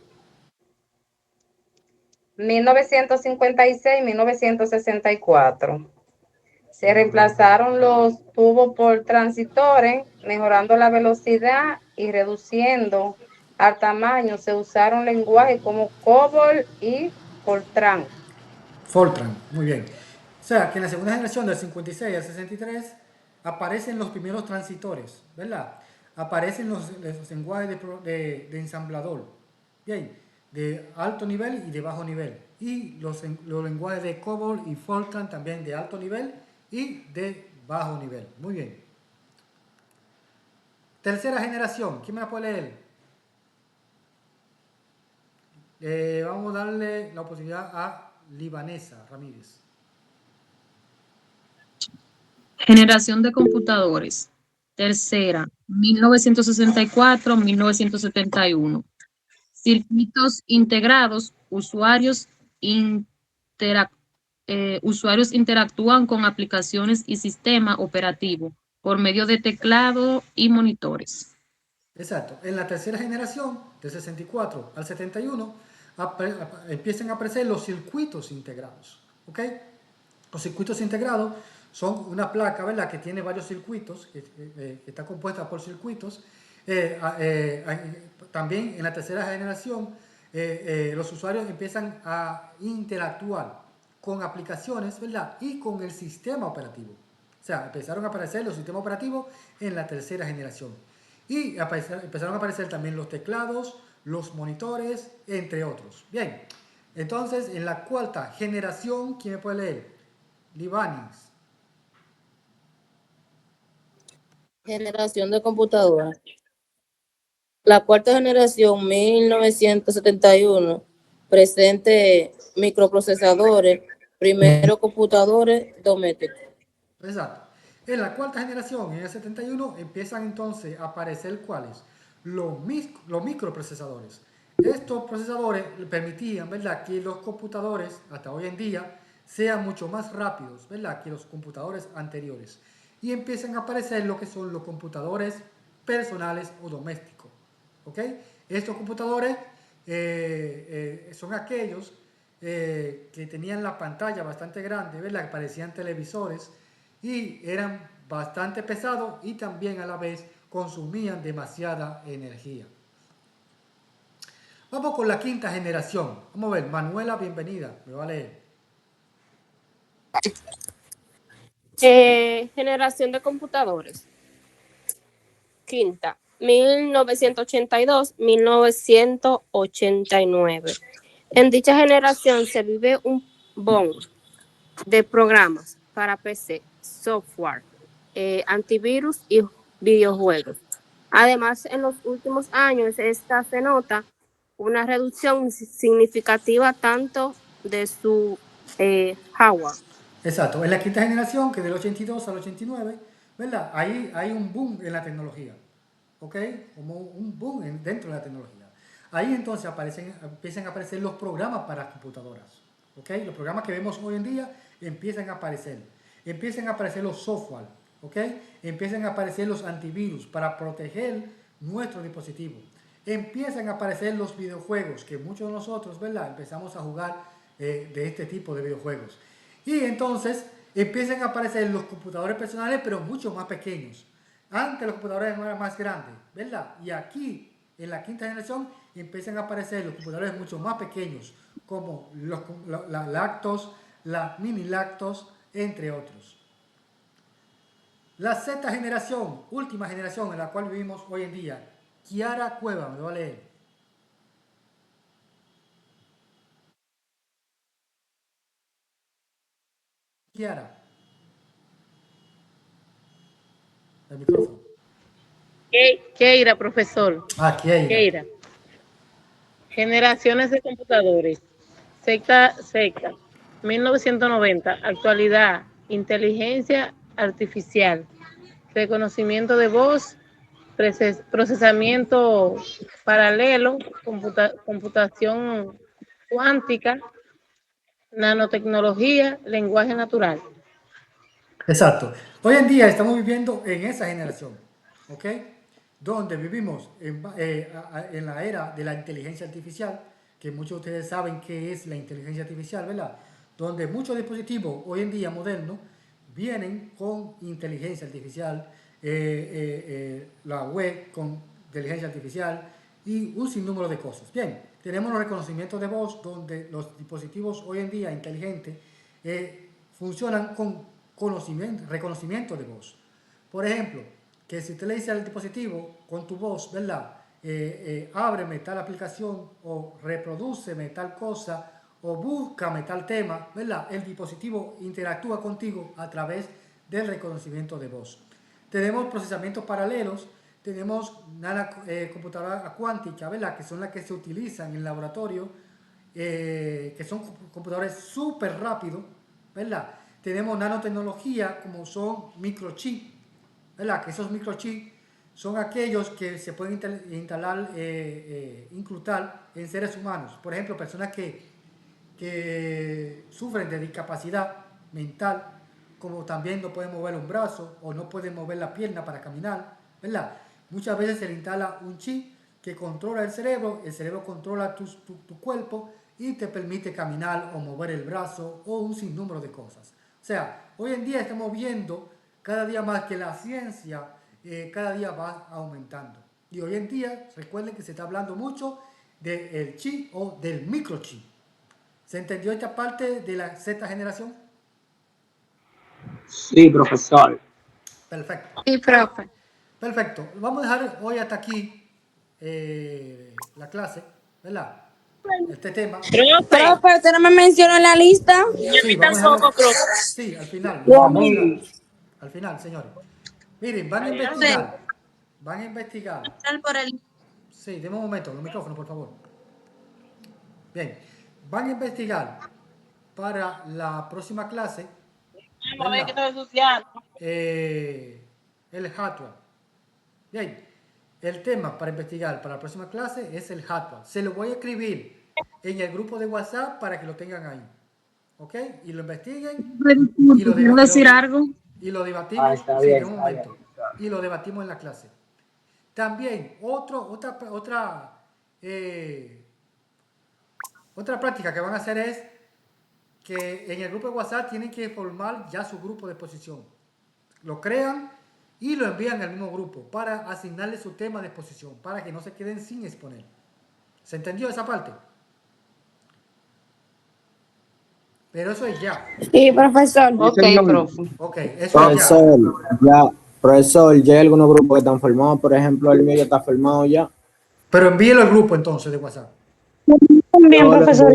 1956-1964. Se reemplazaron los tubos por transistores, mejorando la velocidad y reduciendo al tamaño. Se usaron lenguajes como COBOL y Fortran. Fortran, muy bien. O sea, que en la segunda generación del 56 al 63 aparecen los primeros transitores, ¿verdad? Aparecen los lenguajes de ensamblador, bien, de alto nivel y de bajo nivel. Y los lenguajes de COBOL y Fortran también de alto nivel y de bajo nivel. Muy bien. Tercera generación, ¿quién me la puede leer? Vamos a darle la oportunidad a Libanesa Ramírez. Generación de computadores. Tercera, 1964-1971. Circuitos integrados, usuarios interactúan con aplicaciones y sistema operativo por medio de teclado y monitores. Exacto. En la tercera generación, de 64 al 71, empiezan a aparecer los circuitos integrados. ¿Ok? Los circuitos integrados son una placa, ¿verdad?, que tiene varios circuitos, que está compuesta por circuitos. También en la tercera generación, los usuarios empiezan a interactuar con aplicaciones, ¿verdad?, y con el sistema operativo. O sea, empezaron a aparecer los sistemas operativos en la tercera generación. Y empezaron a aparecer también los teclados, los monitores, entre otros. Bien, entonces en la cuarta generación, ¿quién me puede leer? Libanis. Generación de computadoras. La cuarta generación, 1971, presente microprocesadores, primero computadores domésticos. Exacto. En la cuarta generación, en el 71, empiezan entonces a aparecer ¿cuáles? Los microprocesadores. Estos procesadores permitían, ¿verdad?, que los computadores, hasta hoy en día, sean mucho más rápidos, ¿verdad?, que los computadores anteriores. Y empiezan a aparecer lo que son los computadores personales o domésticos. ¿Ok? Estos computadores son aquellos que tenían la pantalla bastante grande, ¿verdad?, que parecían televisores y eran bastante pesados y también a la vez consumían demasiada energía. Vamos con la quinta generación. Vamos a ver, Manuela, bienvenida, me va a leer. Generación de computadores. Quinta, 1982-1989. En dicha generación se vive un boom de programas para PC, software, antivirus y videojuegos. Además, en los últimos años se nota una reducción significativa tanto de su hardware. Exacto, en la quinta generación, que del 82 al 89, ¿verdad? Ahí hay un boom en la tecnología, ¿ok? Como un boom dentro de la tecnología. Ahí entonces empiezan a aparecer los programas para computadoras, ¿ok? Los programas que vemos hoy en día empiezan a aparecer. Empiezan a aparecer los software, ¿ok? Empiezan a aparecer los antivirus para proteger nuestro dispositivo. Empiezan a aparecer los videojuegos, que muchos de nosotros, ¿verdad?, empezamos a jugar de este tipo de videojuegos. Y entonces empiezan a aparecer los computadores personales, pero mucho más pequeños. Antes los computadores eran más grandes, ¿verdad? Y aquí, en la quinta generación, empiezan a aparecer los computadores mucho más pequeños, como la Lactos, la Mini Lactos, entre otros. La sexta generación, última generación en la cual vivimos hoy en día. Kiara Cueva, me va a leer. Kiara. El micrófono. Keira, profesor. Keira. Keira. Generaciones de computadores. Secta, 1990. Actualidad. Inteligencia artificial. Reconocimiento de voz. Procesamiento paralelo. Computación cuántica. Nanotecnología. Lenguaje natural. Exacto. Hoy en día estamos viviendo en esa generación, ¿ok? Donde vivimos en la era de la inteligencia artificial, que muchos de ustedes saben qué es la inteligencia artificial, ¿verdad? Donde muchos dispositivos hoy en día modernos vienen con inteligencia artificial, la web con inteligencia artificial y un sinnúmero de cosas. Bien, tenemos los reconocimientos de voz, donde los dispositivos hoy en día inteligentes funcionan con reconocimiento de voz. Por ejemplo, que si usted le dice al dispositivo con tu voz, ¿verdad? Ábreme tal aplicación o reprodúceme tal cosa o búscame tal tema, ¿verdad? El dispositivo interactúa contigo a través del reconocimiento de voz. Tenemos procesamientos paralelos, tenemos computadoras cuánticas, ¿verdad? Que son las que se utilizan en el laboratorio, que son computadores súper rápidos, ¿verdad? Tenemos nanotecnología, como son microchips, ¿verdad? Que esos microchips son aquellos que se pueden incrustar en seres humanos. Por ejemplo, personas que sufren de discapacidad mental, como también no pueden mover un brazo o no pueden mover la pierna para caminar, ¿verdad? Muchas veces se le instala un chip que controla el cerebro controla tu cuerpo y te permite caminar o mover el brazo o un sinnúmero de cosas. O sea, hoy en día estamos viendo cada día más que la ciencia cada día va aumentando. Y hoy en día, recuerden que se está hablando mucho del chip o del microchip. ¿Se entendió esta parte de la sexta generación? Sí, profesor. Perfecto. Sí, profe. Perfecto. Vamos a dejar hoy hasta aquí la clase, ¿verdad? Este tema. Profe, usted no me mencionó en la lista. Sí, vamos a dejarlo, sí, al final. Al final, señores. Miren, van a investigar. Van a investigar. Sí, deme un momento, los micrófonos, por favor. Bien, van a investigar para la próxima clase el hardware. Bien, el tema para investigar para la próxima clase es el hardware. Se lo voy a escribir en el grupo de WhatsApp para que lo tengan ahí. ¿Ok? Y lo investiguen. ¿Quiero decir algo? Y lo debatimos. Sí, en un momento. Y lo debatimos en la clase. También, otra práctica que van a hacer es que en el grupo de WhatsApp tienen que formar ya su grupo de exposición. Lo crean y lo envían al mismo grupo para asignarle su tema de exposición, para que no se queden sin exponer. ¿Se entendió esa parte? Pero eso es ya. Sí, profesor. Ok, profe. Ok, eso Profesor, profesor, ya hay algunos grupos que están formados, por ejemplo, el mío ya está formado ya. Pero envíelo al grupo entonces de WhatsApp. También, profesor.